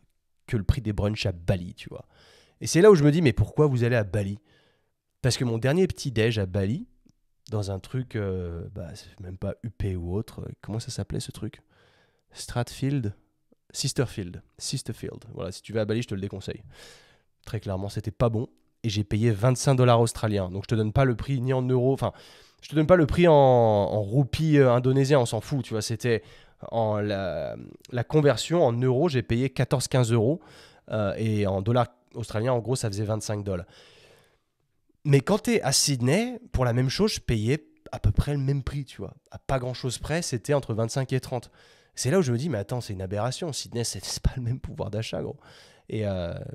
que le prix des brunchs à Bali, tu vois. Et c'est là où je me dis, mais pourquoi vous allez à Bali? Parce que mon dernier petit-déj à Bali, dans un truc, c'est même pas UP ou autre, comment ça s'appelait ce truc? Stratfield? Sisterfield. Voilà, si tu vas à Bali, je te le déconseille. Très clairement, c'était pas bon. Et j'ai payé 25 $ australiens. Donc je te donne pas le prix ni en euros. Enfin, je te donne pas le prix en roupies indonésiens, on s'en fout. Tu vois, c'était la conversion en euros, j'ai payé 14-15 €. Et en dollars australiens, en gros, ça faisait 25 $. Mais quand tu es à Sydney, pour la même chose, je payais à peu près le même prix, tu vois. À pas grand-chose près, c'était entre 25 et 30. C'est là où je me dis, mais attends, c'est une aberration. Sydney, c'est pas le même pouvoir d'achat, gros. Et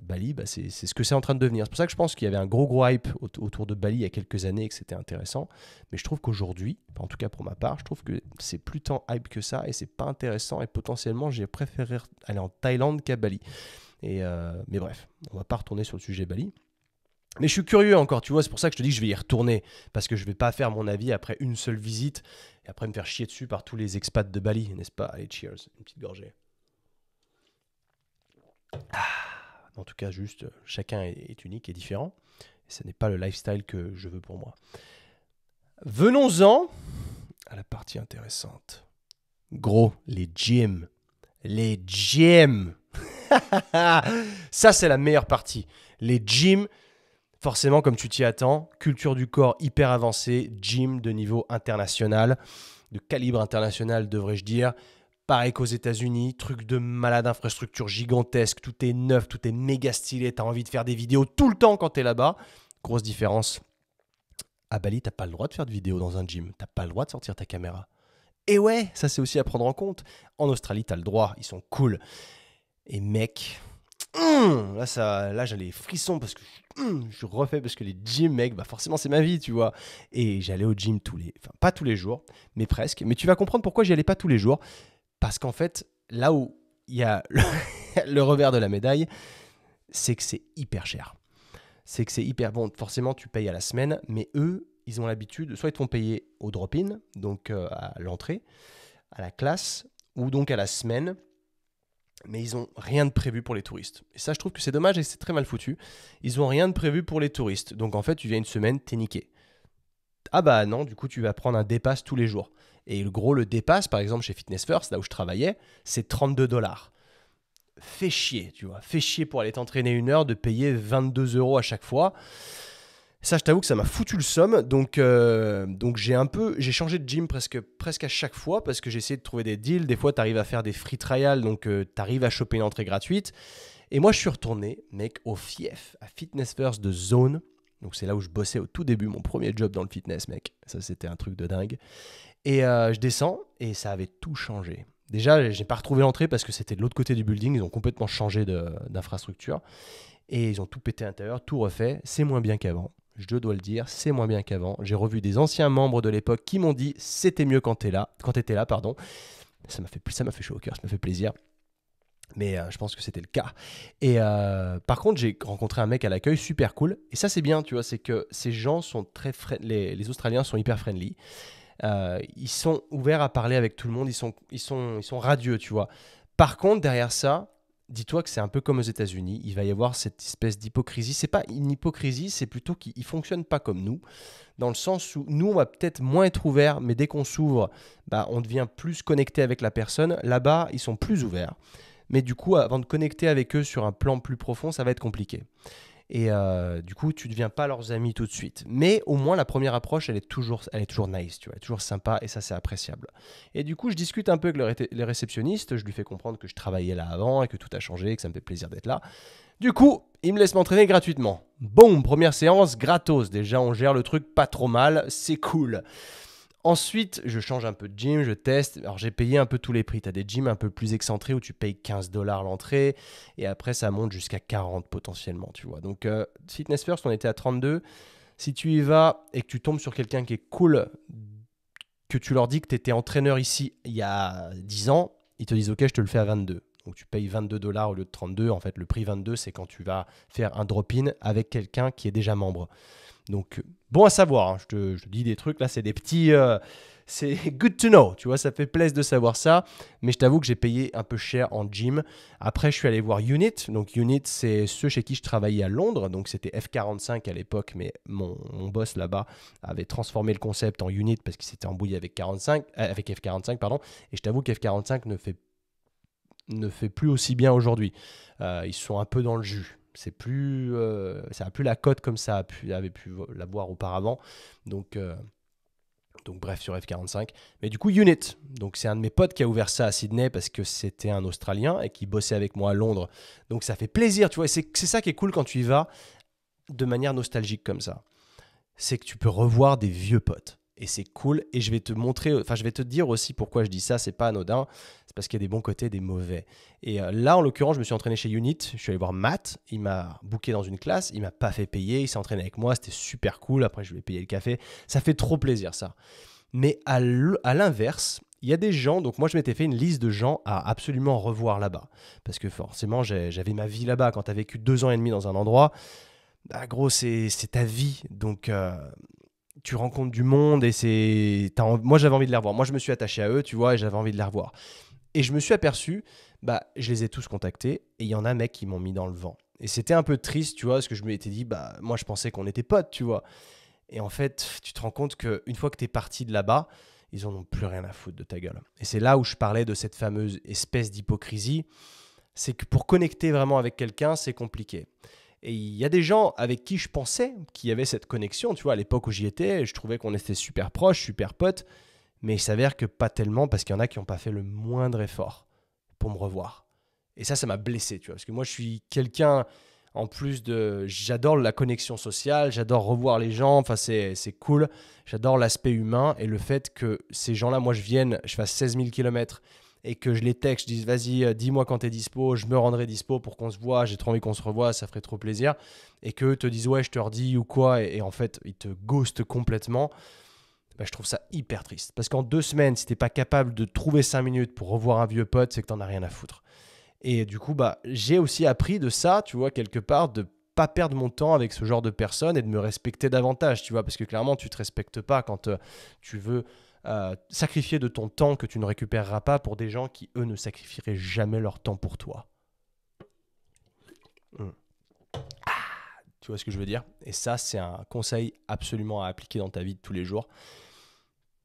Bali, c'est ce que c'est en train de devenir. C'est pour ça que je pense qu'il y avait un gros hype autour de Bali il y a quelques années et que c'était intéressant. Mais je trouve qu'aujourd'hui, en tout cas pour ma part, je trouve que c'est plus tant hype que ça et c'est pas intéressant. Et potentiellement, j'ai préféré aller en Thaïlande qu'à Bali. Mais bref, on va pas retourner sur le sujet Bali. Mais je suis curieux encore, tu vois, c'est pour ça que je te dis que je vais y retourner. Parce que je vais pas faire mon avis après une seule visite et après me faire chier dessus par tous les expats de Bali, n'est-ce pas? Allez, cheers, une petite gorgée. En tout cas, juste, chacun est unique et différent. Et ce n'est pas le lifestyle que je veux pour moi. Venons-en à la partie intéressante. Gros, les gyms. Les gyms. Ça, c'est la meilleure partie. Les gyms, forcément, comme tu t'y attends, culture du corps hyper avancée, gym de niveau international, de calibre international, devrais-je dire. Pareil qu'aux États-Unis, truc de malade, infrastructure gigantesque, tout est neuf, tout est méga stylé, t'as envie de faire des vidéos tout le temps quand t'es là-bas. Grosse différence. À Bali, t'as pas le droit de faire de vidéos dans un gym, t'as pas le droit de sortir ta caméra. Et ouais, ça c'est aussi à prendre en compte. En Australie, t'as le droit, ils sont cool. Et mec, là j'ai les frissons parce que je refais parce que les gyms, mec, bah forcément c'est ma vie, tu vois. Et j'allais au gym enfin pas tous les jours, mais presque. Mais tu vas comprendre pourquoi j'y allais pas tous les jours. Parce qu'en fait, là où il y a le revers de la médaille, c'est que c'est hyper cher. C'est que c'est hyper bon. Forcément, tu payes à la semaine, mais eux, ils ont l'habitude, soit ils te font payer au drop-in, donc à l'entrée, à la classe, ou donc à la semaine, mais ils n'ont rien de prévu pour les touristes. Et ça, je trouve que c'est dommage et c'est très mal foutu. Ils n'ont rien de prévu pour les touristes. Donc en fait, tu viens une semaine, t'es niqué. Ah bah non, du coup, tu vas prendre un dépasse tous les jours. Et le dépasse, par exemple, chez Fitness First, là où je travaillais, c'est 32 $. Fais chier, tu vois. Fais chier pour aller t'entraîner 1 heure de payer 22 € à chaque fois. Ça, je t'avoue que ça m'a foutu le somme. Donc j'ai changé de gym presque à chaque fois parce que j'ai essayé de trouver des deals. Des fois, tu arrives à faire des free trials, donc tu arrives à choper une entrée gratuite. Et moi, je suis retourné, mec, au fief, à Fitness First de Zone. Donc c'est là où je bossais au tout début, mon premier job dans le fitness, mec. Ça, c'était un truc de dingue. Et je descends et ça avait tout changé. Déjà, j'ai pas retrouvé l'entrée parce que c'était de l'autre côté du building. Ils ont complètement changé d'infrastructure. Et ils ont tout pété à l'intérieur, tout refait. C'est moins bien qu'avant. Je dois le dire, c'est moins bien qu'avant. J'ai revu des anciens membres de l'époque qui m'ont dit c'était mieux quand t'étais là, pardon. Ça m'a fait chaud au cœur, ça m'a fait plaisir. Mais je pense que c'était le cas. Et par contre, j'ai rencontré un mec à l'accueil super cool. Et ça, c'est bien, tu vois, c'est que ces gens sont très les Australiens sont hyper friendly. Ils sont ouverts à parler avec tout le monde. Ils sont radieux, tu vois. Par contre, derrière ça, dis-toi que c'est un peu comme aux États-Unis. Il va y avoir cette espèce d'hypocrisie. C'est pas une hypocrisie, c'est plutôt qu'ils ne fonctionnent pas comme nous. Dans le sens où nous, on va peut-être moins être ouverts, mais dès qu'on s'ouvre, bah, on devient plus connecté avec la personne. Là-bas, ils sont plus ouverts. Mais du coup, avant de connecter avec eux sur un plan plus profond, ça va être compliqué. Et du coup, tu ne deviens pas leurs amis tout de suite. Mais au moins, la première approche, elle est toujours nice, tu vois, elle est toujours sympa et ça, c'est appréciable. Et du coup, je discute un peu avec les réceptionnistes. Je lui fais comprendre que je travaillais là avant et que tout a changé, que ça me fait plaisir d'être là. Du coup, il me laisse m'entraîner gratuitement. Boum, première séance, gratos. Déjà, on gère le truc pas trop mal, c'est cool. Ensuite, je change un peu de gym, je teste. Alors, j'ai payé un peu tous les prix. Tu as des gyms un peu plus excentrés où tu payes 15 $ l'entrée. Et après, ça monte jusqu'à 40 potentiellement, tu vois. Donc, Fitness First, on était à 32. Si tu y vas et que tu tombes sur quelqu'un qui est cool, que tu leur dis que tu étais entraîneur ici il y a 10 ans, ils te disent OK, je te le fais à 22. Donc, tu payes 22 $ au lieu de 32. En fait, le prix 22, c'est quand tu vas faire un drop-in avec quelqu'un qui est déjà membre. Donc, bon à savoir, hein. Je te dis des trucs, là, c'est des petits... c'est good to know, tu vois, ça fait plaisir de savoir ça. Mais je t'avoue que j'ai payé un peu cher en gym. Après, je suis allé voir Unit. Donc, Unit, c'est ceux chez qui je travaillais à Londres. Donc, c'était F45 à l'époque, mais mon boss là-bas avait transformé le concept en Unit parce qu'il s'était embrouillé avec F45, pardon. Et je t'avoue que F45 ne fait plus aussi bien aujourd'hui. Ils sont un peu dans le jus. Ça n'a plus la cote comme ça avait pu l'avoir auparavant. Donc bref, sur F45. Mais du coup, Unit. Donc c'est un de mes potes qui a ouvert ça à Sydney parce que c'était un Australien et qui bossait avec moi à Londres. Donc ça fait plaisir, tu vois. C'est ça qui est cool quand tu y vas de manière nostalgique comme ça. C'est que tu peux revoir des vieux potes. Et c'est cool. Et je vais te montrer, enfin, je vais te dire aussi pourquoi je dis ça. C'est pas anodin. C'est parce qu'il y a des bons côtés et des mauvais. Et là, en l'occurrence, je me suis entraîné chez Unit. Je suis allé voir Matt. Il m'a booké dans une classe. Il m'a pas fait payer. Il s'est entraîné avec moi. C'était super cool. Après, je lui ai payé le café. Ça fait trop plaisir, ça. Mais à l'inverse, il y a des gens, donc moi je m'étais fait une liste de gens à absolument revoir là-bas. Parce que forcément, j'avais ma vie là-bas. Quand tu as vécu 2 ans et demi dans un endroit, bah, gros, c'est ta vie. Donc, tu rencontres du monde et moi j'avais envie de les revoir. Moi je me suis attaché à eux, tu vois, et j'avais envie de les revoir. Et je me suis aperçu, bah je les ai tous contactés et il y en a mec qui m'ont mis dans le vent. Et c'était un peu triste, tu vois, parce que je m'étais dit, bah moi je pensais qu'on était potes, tu vois. Et en fait, tu te rends compte qu'une fois que tu es parti de là-bas, ils en ont plus rien à foutre de ta gueule. Et c'est là où je parlais de cette fameuse espèce d'hypocrisie. C'est que pour connecter vraiment avec quelqu'un, c'est compliqué. Et il y a des gens avec qui je pensais qu'il y avait cette connexion. Tu vois, à l'époque où j'y étais, je trouvais qu'on était super proches, super potes. Mais il s'avère que pas tellement parce qu'il y en a qui n'ont pas fait le moindre effort pour me revoir. Et ça m'a blessé, tu vois. Parce que moi, je suis quelqu'un, en plus de... J'adore la connexion sociale, j'adore revoir les gens, enfin, c'est cool. J'adore l'aspect humain et le fait que ces gens-là, moi, je fasse 16 000 kilomètres et que je les texte, je dis vas-y, dis-moi quand t'es dispo, je me rendrai dispo pour qu'on se voit, j'ai trop envie qu'on se revoie, ça ferait trop plaisir. Et qu'eux te disent ouais, je te redis ou quoi, et en fait, ils te ghostent complètement. Bah, je trouve ça hyper triste. Parce qu'en 2 semaines, si t'es pas capable de trouver 5 minutes pour revoir un vieux pote, c'est que t'en as rien à foutre. Et du coup, bah, j'ai aussi appris de ça, tu vois, quelque part, de pas perdre mon temps avec ce genre de personnes et de me respecter davantage, tu vois, parce que clairement, tu te respectes pas quand tu veux sacrifier de ton temps que tu ne récupéreras pas pour des gens qui, eux, ne sacrifieraient jamais leur temps pour toi. Mm. Tu vois ce que je veux dire? Et ça, c'est un conseil absolument à appliquer dans ta vie de tous les jours.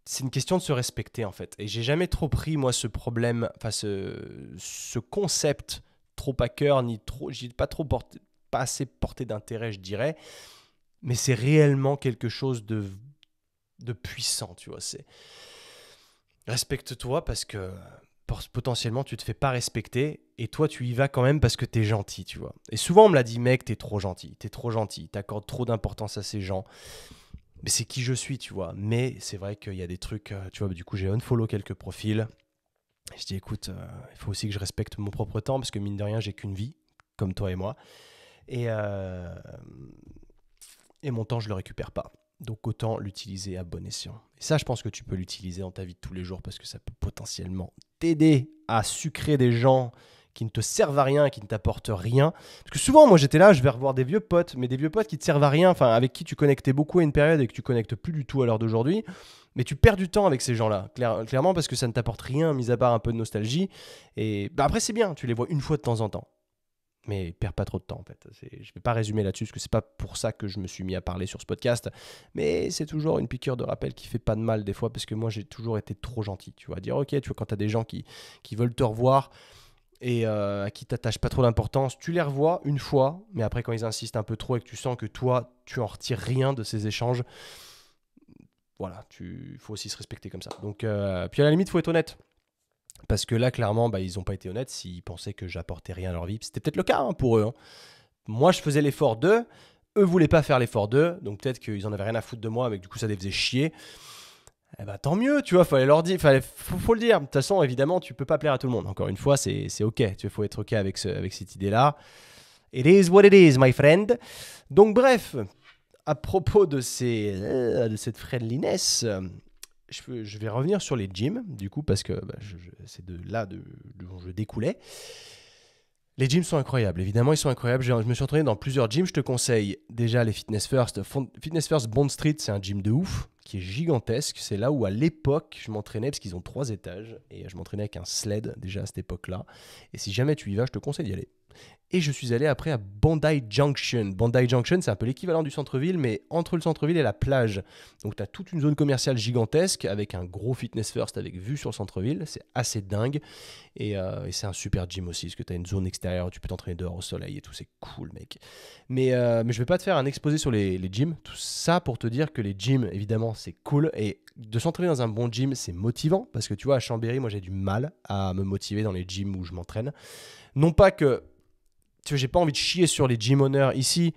C'est une question de se respecter en fait. Et j'ai jamais trop pris moi ce problème, enfin ce concept trop à cœur, ni trop, j'ai pas trop porté, pas assez porté d'intérêt, je dirais. Mais c'est réellement quelque chose de puissant, tu vois. C'est respecte-toi parce que potentiellement tu te fais pas respecter et toi tu y vas quand même parce que t'es gentil, tu vois. Et souvent on me l'a dit, mec, t'es trop gentil, t'accordes trop d'importance à ces gens. Mais c'est qui je suis, tu vois. Mais c'est vrai qu'il y a des trucs, tu vois, du coup j'ai unfollow quelques profils. Je dis écoute, il faut aussi que je respecte mon propre temps parce que mine de rien j'ai qu'une vie, comme toi et moi. Et, euh, et mon temps je le récupère pas. Donc autant l'utiliser à bon escient. Et ça je pense que tu peux l'utiliser dans ta vie de tous les jours parce que ça peut potentiellement t'aider à sucrer des gens qui ne te servent à rien, qui ne t'apportent rien. Parce que souvent, moi, j'étais là, je vais revoir des vieux potes, mais des vieux potes qui te servent à rien, enfin, avec qui tu connectais beaucoup à une période et que tu connectes plus du tout à l'heure d'aujourd'hui. Mais tu perds du temps avec ces gens-là, clairement, parce que ça ne t'apporte rien, mis à part un peu de nostalgie. Et bah, après, c'est bien, tu les vois une fois de temps en temps. Mais perds pas trop de temps, en fait. Je ne vais pas résumer là-dessus, parce que c'est pas pour ça que je me suis mis à parler sur ce podcast. Mais c'est toujours une piqûre de rappel qui fait pas de mal des fois, parce que moi, j'ai toujours été trop gentil. Tu vois, dire, ok, tu vois, quand tu as des gens qui veulent te revoir, et à qui t'attaches pas trop d'importance, tu les revois une fois, mais après quand ils insistent un peu trop et que tu sens que toi, tu en retires rien de ces échanges, voilà, il faut aussi se respecter comme ça. Donc, puis à la limite, il faut être honnête. Parce que là, clairement, bah, ils n'ont pas été honnêtes s'ils pensaient que j'apportais rien à leur vie. C'était peut-être le cas hein, pour eux. Hein. Moi, je faisais l'effort d'eux, eux voulaient pas faire l'effort d'eux, donc peut-être qu'ils en avaient rien à foutre de moi, mais que du coup, ça les faisait chier. Eh ben, tant mieux, tu vois, fallait leur dire, faut le dire. De toute façon, évidemment, tu peux pas plaire à tout le monde. Encore une fois, c'est ok. Tu faut être ok avec cette idée-là. It is what it is, my friend. Donc bref, à propos de cette friendliness, je vais revenir sur les gyms, du coup, parce que bah, c'est de là dont je découlais. Les gyms sont incroyables, évidemment, ils sont incroyables. Je me suis entraîné dans plusieurs gyms. Je te conseille déjà les Fitness First. Fitness First Bond Street, c'est un gym de ouf, qui est gigantesque. C'est là où, à l'époque, je m'entraînais, parce qu'ils ont 3 étages, et je m'entraînais avec un sled déjà à cette époque-là. Et si jamais tu y vas, je te conseille d'y aller. Et je suis allé après à Bondi Junction. Bondi Junction, c'est un peu l'équivalent du centre-ville, mais entre le centre-ville et la plage. Donc tu as toute une zone commerciale gigantesque avec un gros Fitness First avec vue sur le centre-ville. C'est assez dingue. Et c'est un super gym aussi, parce que tu as une zone extérieure où tu peux t'entraîner dehors au soleil et tout. C'est cool, mec. Mais je vais pas te faire un exposé sur les gyms. Tout ça pour te dire que les gyms, évidemment, c'est cool. Et de s'entraîner dans un bon gym, c'est motivant. Parce que tu vois, à Chambéry, moi, j'ai du mal à me motiver dans les gyms où je m'entraîne. Non pas que tu vois, j'ai pas envie de chier sur les gym owners ici.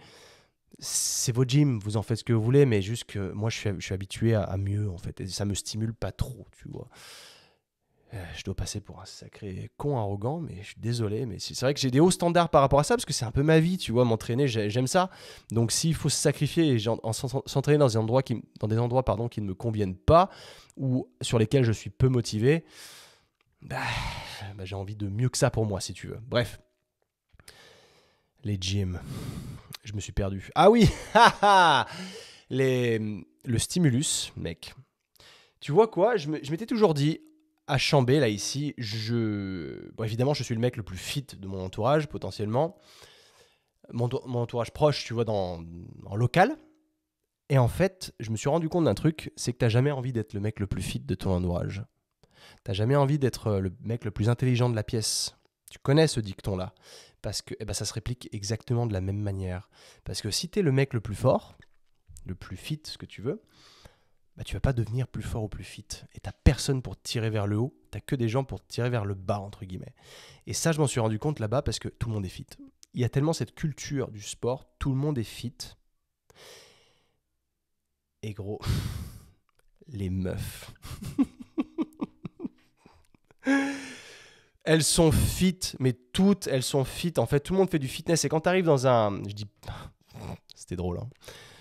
C'est vos gyms, vous en faites ce que vous voulez, mais juste que moi, je suis habitué à mieux, en fait. Et ça me stimule pas trop, tu vois. Je dois passer pour un sacré con arrogant, mais je suis désolé. Mais c'est vrai que j'ai des hauts standards par rapport à ça, parce que c'est un peu ma vie, tu vois. M'entraîner, j'aime ça. Donc, s'il faut se sacrifier et s'entraîner dans des endroits, qui ne me conviennent pas, ou sur lesquels je suis peu motivé, bah, j'ai envie de mieux que ça pour moi, si tu veux. Bref. Les gyms. Je me suis perdu. Ah oui le stimulus, mec. Tu vois quoi? Je m'étais toujours dit, à Chambé, là, ici, bon, évidemment, je suis le mec le plus fit de mon entourage, potentiellement. Mon entourage proche, tu vois, en local. Et en fait, je me suis rendu compte d'un truc, c'est que tu n'as jamais envie d'être le mec le plus fit de ton entourage. Tu n'as jamais envie d'être le mec le plus intelligent de la pièce. Tu connais ce dicton-là. Parce que ça se réplique exactement de la même manière. Parce que si tu es le mec le plus fort, le plus fit, ce que tu veux, tu vas pas devenir plus fort ou plus fit. Et tu n'as personne pour te tirer vers le haut. Tu n'as que des gens pour te tirer vers le bas, entre guillemets. Et ça, je m'en suis rendu compte là-bas parce que tout le monde est fit. Il y a tellement cette culture du sport, tout le monde est fit. Et gros, les meufs. Elles sont fit, mais toutes, elles sont fit. En fait, tout le monde fait du fitness. Et quand tu arrives dans un... Je dis... C'était drôle, hein.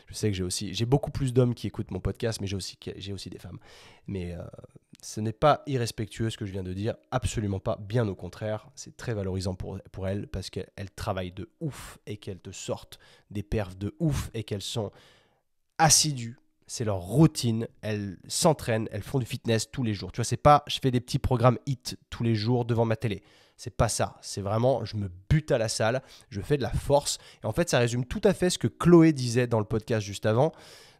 Je sais que j'ai beaucoup plus d'hommes qui écoutent mon podcast, mais j'ai aussi des femmes. Mais ce n'est pas irrespectueux ce que je viens de dire, absolument pas. Bien au contraire, c'est très valorisant pour elles parce qu'elles travaillent de ouf et qu'elles te sortent des perfs de ouf et qu'elles sont assidues. C'est leur routine, elles s'entraînent, elles font du fitness tous les jours. Tu vois, c'est pas je fais des petits programmes HIIT tous les jours devant ma télé. C'est pas ça. C'est vraiment je me bute à la salle, je fais de la force. Et en fait, ça résume tout à fait ce que Chloé disait dans le podcast juste avant,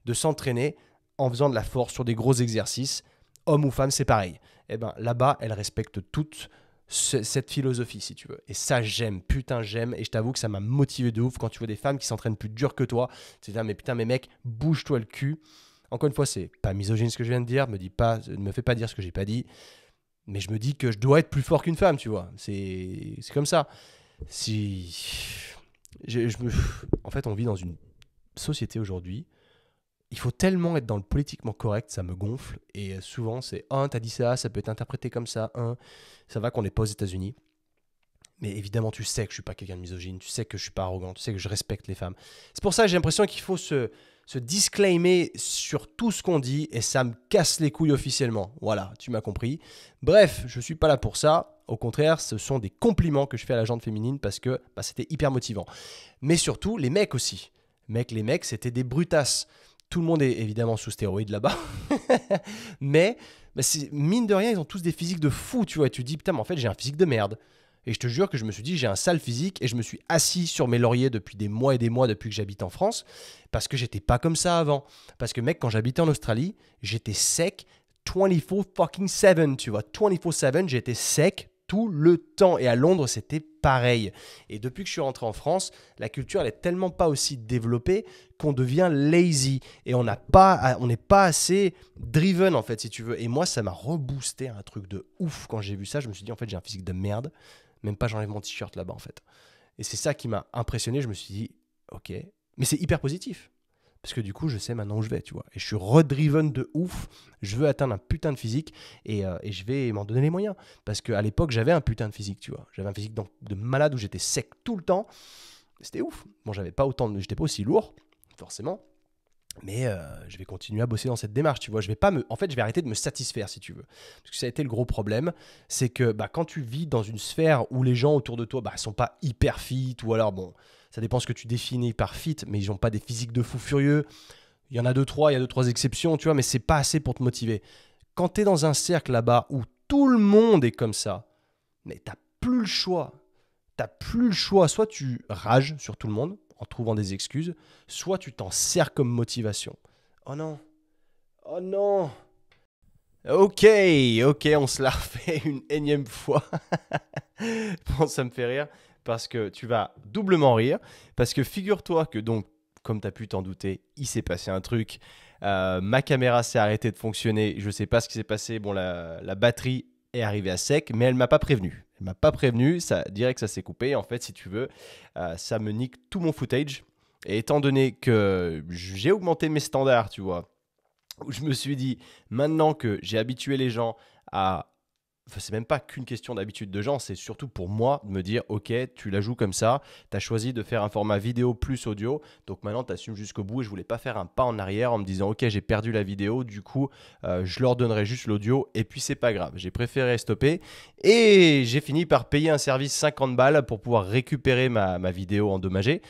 de s'entraîner en faisant de la force sur des gros exercices. Homme ou femme, c'est pareil. Et ben là-bas, elles respectent toutes cette philosophie, si tu veux. Et ça, j'aime. Putain, j'aime. Et je t'avoue que ça m'a motivé de ouf quand tu vois des femmes qui s'entraînent plus dur que toi. Tu te dis, mais putain, mais mec, bouge-toi le cul. Encore une fois, c'est pas misogyne ce que je viens de dire. Ne me fais pas dire ce que j'ai pas dit. Mais je me dis que je dois être plus fort qu'une femme, tu vois. C'est comme ça. En fait, on vit dans une société aujourd'hui. Il faut tellement être dans le politiquement correct, ça me gonfle. Et souvent, c'est « Ah, t'as dit ça, ça peut être interprété comme ça. Ça va qu'on n'est pas aux États-Unis. » Mais évidemment, tu sais que je suis pas quelqu'un de misogyne. Tu sais que je suis pas arrogant. Tu sais que je respecte les femmes. C'est pour ça que j'ai l'impression qu'il faut se disclaimer sur tout ce qu'on dit. Et ça me casse les couilles officiellement. Voilà, tu m'as compris. Bref, je suis pas là pour ça. Au contraire, ce sont des compliments que je fais à la gente féminine parce que c'était hyper motivant. Mais surtout, les mecs aussi. Les mecs, c'était des brutasses. Tout le monde est évidemment sous stéroïdes là-bas. Mais mine de rien, ils ont tous des physiques de fou, tu vois. Et tu te dis, putain, mais en fait, j'ai un physique de merde. Et je te jure que je me suis dit, j'ai un sale physique et je me suis assis sur mes lauriers depuis des mois et des mois depuis que j'habite en France parce que j'étais pas comme ça avant. Parce que mec, quand j'habitais en Australie, j'étais sec 24/7, tu vois. 24/7, j'étais sec tout le temps. Et à Londres, c'était pareil. Et depuis que je suis rentré en France, la culture, elle est tellement pas aussi développée qu'on devient lazy. Et on n'est pas assez driven, en fait, si tu veux. Et moi, ça m'a reboosté un truc de ouf. Quand j'ai vu ça, je me suis dit, en fait, j'ai un physique de merde. Même pas, j'enlève mon t-shirt là-bas, en fait. Et c'est ça qui m'a impressionné. Je me suis dit, ok. Mais c'est hyper positif. Parce que du coup, je sais maintenant où je vais, tu vois. Et je suis redriven de ouf. Je veux atteindre un putain de physique et je vais m'en donner les moyens. Parce qu'à l'époque, j'avais un putain de physique, tu vois. J'avais un physique de malade où j'étais sec tout le temps. C'était ouf. Bon, j'étais pas aussi lourd, forcément. Mais je vais continuer à bosser dans cette démarche, tu vois. En fait, je vais arrêter de me satisfaire, si tu veux. Parce que ça a été le gros problème. C'est que quand tu vis dans une sphère où les gens autour de toi sont pas hyper fit, ou alors, bon, ça dépend ce que tu définis par fit, mais ils n'ont pas des physiques de fous furieux. Il y en a deux, trois exceptions, tu vois, mais c'est pas assez pour te motiver. Quand tu es dans un cercle là-bas où tout le monde est comme ça, mais t'as plus le choix. T'as plus le choix. Soit tu rages sur tout le monde en trouvant des excuses, soit tu t'en sers comme motivation. Oh non. Oh non. Ok, on se la refait une énième fois. Bon, ça me fait rire parce que tu vas doublement rire. Parce que figure-toi que donc, comme tu as pu t'en douter, il s'est passé un truc. Ma caméra s'est arrêtée de fonctionner. Je ne sais pas ce qui s'est passé. Bon, la batterie est arrivée à sec, mais elle ne m'a pas prévenu. Elle ne m'a pas prévenu. Ça dirait que ça s'est coupé. En fait, si tu veux, ça me nique tout mon footage. Et étant donné que j'ai augmenté mes standards, tu vois, où je me suis dit, maintenant que j'ai habitué les gens à... Enfin, c'est même pas qu'une question d'habitude de gens, c'est surtout pour moi de me dire, ok, tu la joues comme ça, tu as choisi de faire un format vidéo plus audio, donc maintenant tu assumes jusqu'au bout et je voulais pas faire un pas en arrière en me disant, ok, j'ai perdu la vidéo, du coup, je leur donnerai juste l'audio et puis c'est pas grave. J'ai préféré stopper et j'ai fini par payer un service 50 balles pour pouvoir récupérer ma vidéo endommagée,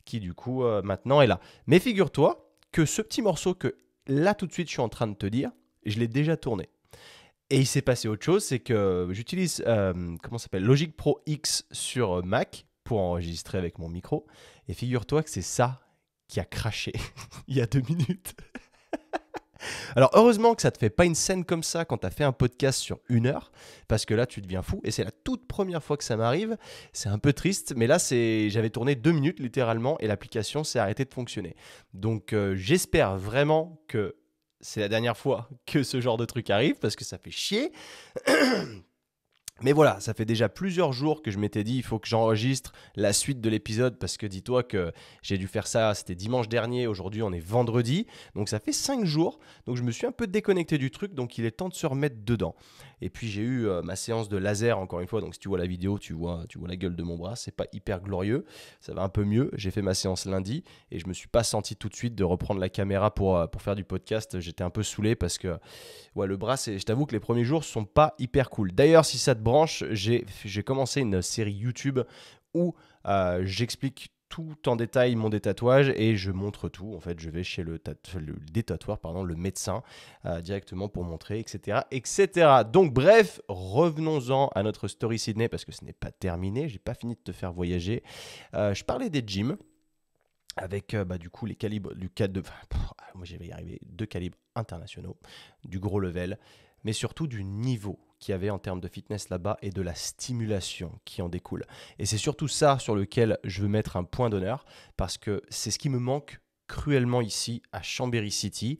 qui du coup maintenant est là. Mais figure-toi que ce petit morceau que là tout de suite je suis en train de te dire, je l'ai déjà tourné. Et il s'est passé autre chose, c'est que j'utilise Logic Pro X sur Mac pour enregistrer avec mon micro. Et figure-toi que c'est ça qui a craché il y a 2 minutes. Alors heureusement que ça te fait pas une scène comme ça quand tu as fait un podcast sur 1 heure, parce que là tu deviens fou, et c'est la toute première fois que ça m'arrive, c'est un peu triste, mais là j'avais tourné 2 minutes littéralement, et l'application s'est arrêtée de fonctionner. Donc j'espère vraiment que c'est la dernière fois que ce genre de truc arrive, parce que ça fait chier. Mais voilà, ça fait déjà plusieurs jours que je m'étais dit il faut que j'enregistre la suite de l'épisode, parce que dis-toi que j'ai dû faire ça, c'était dimanche dernier, aujourd'hui on est vendredi, donc ça fait 5 jours, donc je me suis un peu déconnecté du truc, donc il est temps de se remettre dedans. Et puis j'ai eu ma séance de laser encore une fois, donc si tu vois la vidéo, tu vois la gueule de mon bras, c'est pas hyper glorieux, ça va un peu mieux, j'ai fait ma séance lundi et je me suis pas senti tout de suite de reprendre la caméra pour faire du podcast, j'étais un peu saoulé parce que ouais, le bras, je t'avoue que les premiers jours sont pas hyper cool. D'ailleurs, si ça te branche, j'ai commencé une série YouTube où j'explique tout en détail mon détatouage et je montre tout. En fait, je vais chez le détatoueur, le médecin, directement pour montrer, etc., etc. Donc, bref, revenons-en à notre story Sydney parce que ce n'est pas terminé. J'ai pas fini de te faire voyager. Je parlais des gyms avec du coup les calibres moi j'y vais y arriver, 2 calibres internationaux, du gros level, mais surtout du niveau qu'il y avait en termes de fitness là-bas et de la stimulation qui en découle. Et c'est surtout ça sur lequel je veux mettre un point d'honneur, parce que c'est ce qui me manque cruellement ici à Chambéry City.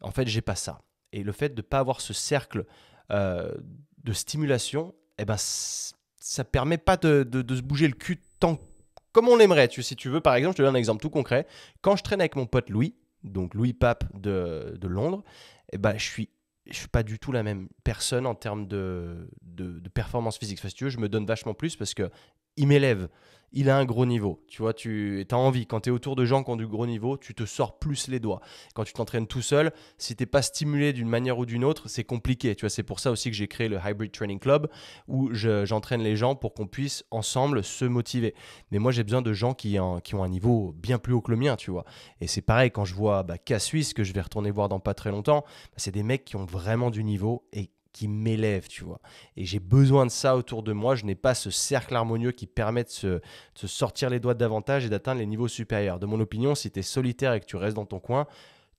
En fait, j'ai pas ça. Et le fait de ne pas avoir ce cercle de stimulation, eh ben, ça permet pas de se bouger le cul tant comme on l'aimerait. Si tu veux, par exemple, je te donne un exemple tout concret. Quand je traîne avec mon pote Louis, donc Louis Pape de Londres, eh ben, je suis pas du tout la même personne en termes de performance physique. Enfin, si tu veux, je me donne vachement plus parce que il m'élève. Il a un gros niveau. Tu vois, tu as envie. Quand tu es autour de gens qui ont du gros niveau, tu te sors plus les doigts. Quand tu t'entraînes tout seul, si tu n'es pas stimulé d'une manière ou d'une autre, c'est compliqué. Tu vois, c'est pour ça aussi que j'ai créé le Hybrid Training Club où j'entraîne les gens pour qu'on puisse ensemble se motiver. Mais moi, j'ai besoin de gens qui ont un niveau bien plus haut que le mien, tu vois. Et c'est pareil quand je vois K-Suisse, que je vais retourner voir dans pas très longtemps, c'est des mecs qui ont vraiment du niveau et qui m'élève, tu vois. Et j'ai besoin de ça autour de moi. Je n'ai pas ce cercle harmonieux qui permet de se sortir les doigts davantage et d'atteindre les niveaux supérieurs. De mon opinion, si tu es solitaire et que tu restes dans ton coin,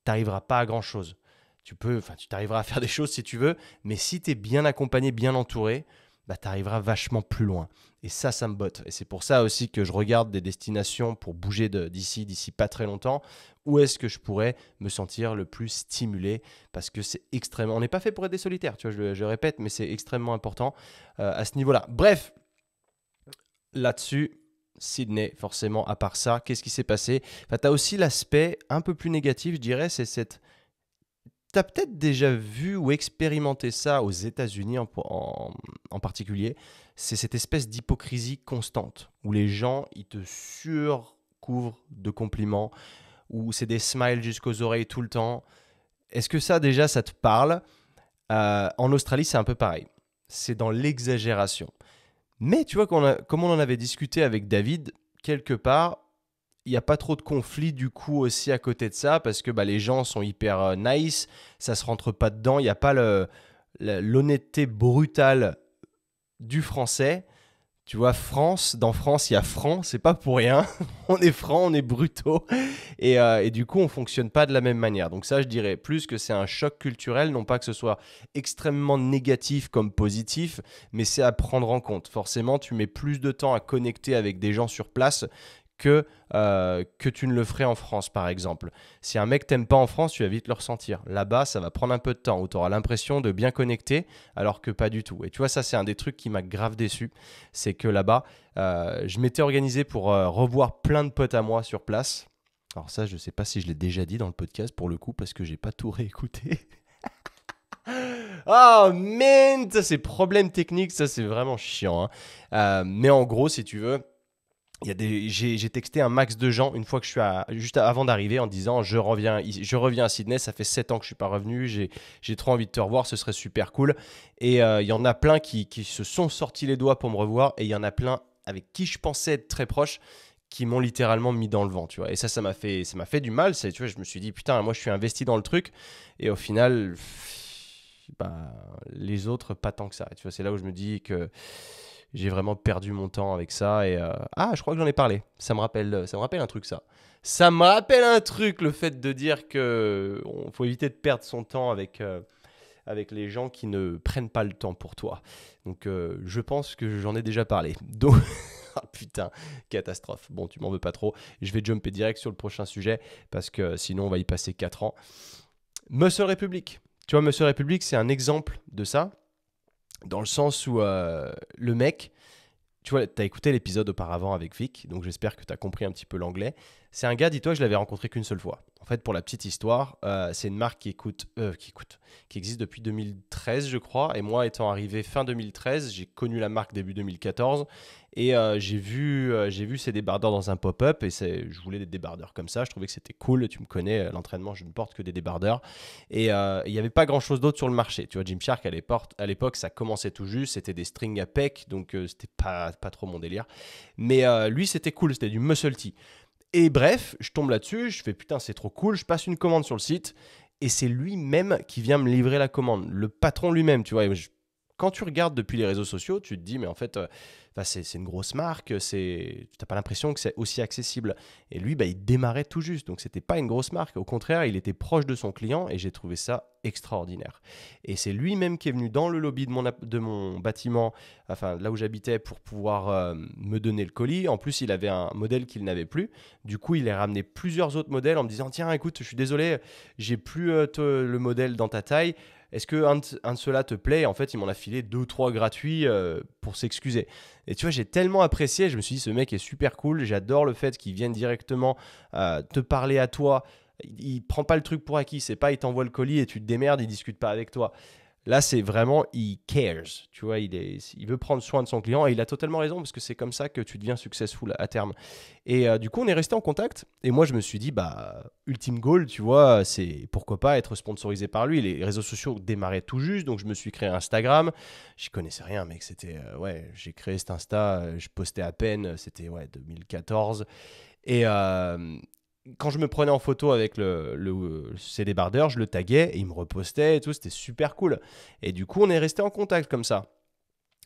tu n'arriveras pas à grand-chose. Tu t'arriveras à faire des choses si tu veux, mais si tu es bien accompagné, bien entouré, tu arriveras vachement plus loin. Et ça me botte. Et c'est pour ça aussi que je regarde des destinations pour bouger d'ici pas très longtemps. Où est-ce que je pourrais me sentir le plus stimulé? Parce que c'est extrêmement... On n'est pas fait pour être des solitaires, tu vois, je répète, mais c'est extrêmement important à ce niveau-là. Bref, là-dessus, Sydney, forcément, à part ça, qu'est-ce qui s'est passé? Tu as aussi l'aspect un peu plus négatif, je dirais, c'est cette... Tu as peut-être déjà vu ou expérimenté ça aux États-Unis en particulier. C'est cette espèce d'hypocrisie constante où les gens, ils te surcouvrent de compliments, où c'est des smiles jusqu'aux oreilles tout le temps. Est-ce que ça, déjà, ça te parle? En Australie, c'est un peu pareil. C'est dans l'exagération. Mais tu vois, comme on en avait discuté avec David, quelque part, il n'y a pas trop de conflits du coup aussi à côté de ça, parce que les gens sont hyper nice, ça se rentre pas dedans, il n'y a pas l'honnêteté brutale du français. Tu vois, dans France, il y a franc, c'est pas pour rien. On est franc, on est brutaux. Et du coup, on fonctionne pas de la même manière. Donc ça, je dirais plus que c'est un choc culturel, non pas que ce soit extrêmement négatif comme positif, mais c'est à prendre en compte. Forcément, tu mets plus de temps à connecter avec des gens sur place que tu ne le ferais en France, par exemple. Si un mec t'aime pas en France, tu vas vite le ressentir. Là-bas, ça va prendre un peu de temps, où tu auras l'impression de bien connecter, alors que pas du tout. Et tu vois, ça, c'est un des trucs qui m'a grave déçu. C'est que là-bas, je m'étais organisé pour revoir plein de potes à moi sur place. Alors ça, je sais pas si je l'ai déjà dit dans le podcast, pour le coup, parce que j'ai pas tout réécouté. Oh, man! Ça, c'est problème technique, ça, c'est vraiment chiant. Mais en gros, si tu veux... J'ai texté un max de gens une fois que je suis juste avant d'arriver en disant je reviens à Sydney, ça fait 7 ans que je suis pas revenu, j'ai trop envie de te revoir, ce serait super cool. Et il y en a plein qui se sont sortis les doigts pour me revoir, et il y en a plein avec qui je pensais être très proche qui m'ont littéralement mis dans le vent, tu vois. Et ça m'a fait du mal, tu vois, je me suis dit putain, moi je suis investi dans le truc, et au final les autres pas tant que ça, tu vois. C'est là où je me dis que J'ai vraiment perdu mon temps avec ça. Et ah, je crois que j'en ai parlé. Ça me rappelle un truc, ça. Ça me rappelle un truc, le fait de dire que faut éviter de perdre son temps avec les gens qui ne prennent pas le temps pour toi. Donc, je pense que j'en ai déjà parlé. Donc, ah putain, catastrophe. Bon, tu m'en veux pas trop. Je vais jumper direct sur le prochain sujet parce que sinon, on va y passer 4 ans. Muscle Republic. Tu vois, Muscle Republic, c'est un exemple de ça, dans le sens où le mec, tu vois, tu as écouté l'épisode auparavant avec Vic, donc j'espère que tu as compris un petit peu l'anglais. C'est un gars, dis-toi, je l'avais rencontré qu'une seule fois. En fait, pour la petite histoire, c'est une marque qui existe depuis 2013, je crois. Et moi, étant arrivé fin 2013, j'ai connu la marque début 2014. Et j'ai vu ces débardeurs dans un pop-up. Et je voulais des débardeurs comme ça. Je trouvais que c'était cool. Tu me connais, l'entraînement, je ne porte que des débardeurs. Et il n'y avait pas grand-chose d'autre sur le marché. Tu vois, Gymshark, à l'époque, ça commençait tout juste. C'était des strings à pec. Donc, c'était pas trop mon délire. Mais lui, c'était cool. C'était du muscle tee. Et bref, je tombe là-dessus, je fais putain, c'est trop cool, je passe une commande sur le site et c'est lui-même qui vient me livrer la commande, le patron lui-même, tu vois. Quand tu regardes depuis les réseaux sociaux, tu te dis, mais en fait, c'est une grosse marque, tu n'as pas l'impression que c'est aussi accessible. Et lui, il démarrait tout juste, donc c'était pas une grosse marque. Au contraire, il était proche de son client et j'ai trouvé ça extraordinaire. Et c'est lui-même qui est venu dans le lobby de mon bâtiment, enfin là où j'habitais, pour pouvoir me donner le colis. En plus, il avait un modèle qu'il n'avait plus. Du coup, il a ramené plusieurs autres modèles en me disant, tiens, écoute, je suis désolé, j'ai plus le modèle dans ta taille. Est-ce qu'un de ceux-là te plaît? En fait, il m'en a filé 2 ou 3 gratuits pour s'excuser. Et tu vois, j'ai tellement apprécié. Je me suis dit, ce mec est super cool. J'adore le fait qu'il vienne directement te parler à toi. Il prend pas le truc pour acquis. C'est pas, il t'envoie le colis et tu te démerdes, il discute pas avec toi. Là, c'est vraiment, il cares. Tu vois, il veut prendre soin de son client et il a totalement raison parce que c'est comme ça que tu deviens successful à terme. Et du coup, on est resté en contact. Et moi, je me suis dit, ultime goal, tu vois, c'est pourquoi pas être sponsorisé par lui. Les réseaux sociaux démarraient tout juste, donc je me suis créé Instagram. J'y connaissais rien, mec. C'était, j'ai créé cet Insta, je postais à peine, c'était, 2014. Et quand je me prenais en photo avec ces débardeurs, je le taguais et il me repostait et tout. C'était super cool. Et du coup, on est resté en contact comme ça.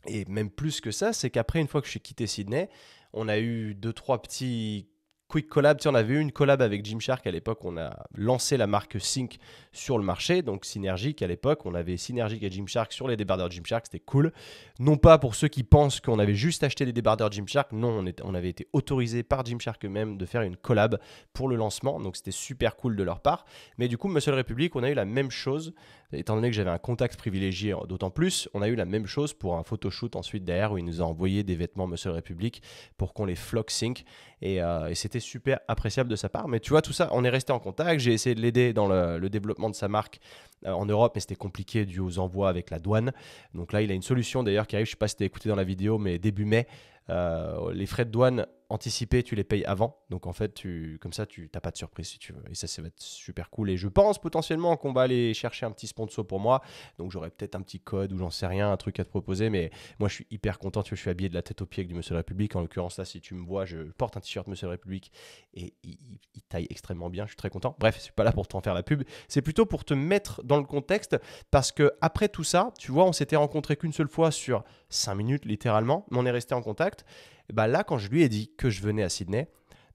Et même plus que ça, c'est qu'après, une fois que je suis quitté Sydney, on a eu 2, 3 petits quick collabs. Tu sais, on avait eu une collab avec Gymshark à l'époque. On a lancé la marque Sync sur le marché, donc Synergique à l'époque. On avait Synergique et Gymshark sur les débardeurs Gymshark. C'était cool. Non pas pour ceux qui pensent qu'on avait juste acheté des débardeurs Gymshark. Non, on avait été autorisé par Gymshark eux-mêmes de faire une collab pour le lancement. Donc c'était super cool de leur part. Mais du coup, Muscle Republic, on a eu la même chose. Étant donné que j'avais un contact privilégié, d'autant plus, on a eu la même chose pour un photoshoot ensuite derrière où il nous a envoyé des vêtements Muscle Republic pour qu'on les flock sync et c'était super appréciable de sa part. Mais tu vois, tout ça, on est resté en contact. J'ai essayé de l'aider dans le développement de sa marque en Europe, mais c'était compliqué dû aux envois avec la douane. Donc là, il a une solution d'ailleurs qui arrive. Je ne sais pas si tu as écouté dans la vidéo, mais début mai, les frais de douane anticipés, tu les payes avant. Donc en fait, comme ça, tu n'as pas de surprise si tu veux. Et ça va être super cool. Et je pense potentiellement qu'on va aller chercher un petit sponsor pour moi. Donc j'aurai peut-être un petit code ou j'en sais rien, un truc à te proposer. Mais moi, je suis hyper content. Tu vois, je suis habillé de la tête aux pieds avec du Muscle Republic. En l'occurrence, là, si tu me vois, je porte un t-shirt Muscle Republic et il taille extrêmement bien. Je suis très content. Bref, je suis pas là pour t'en faire la pub. C'est plutôt pour te mettre dans le contexte parce que après tout ça, tu vois, on s'était rencontrés qu'une seule fois sur 5 minutes littéralement, mais on est resté en contact. Et là, quand je lui ai dit que je venais à Sydney,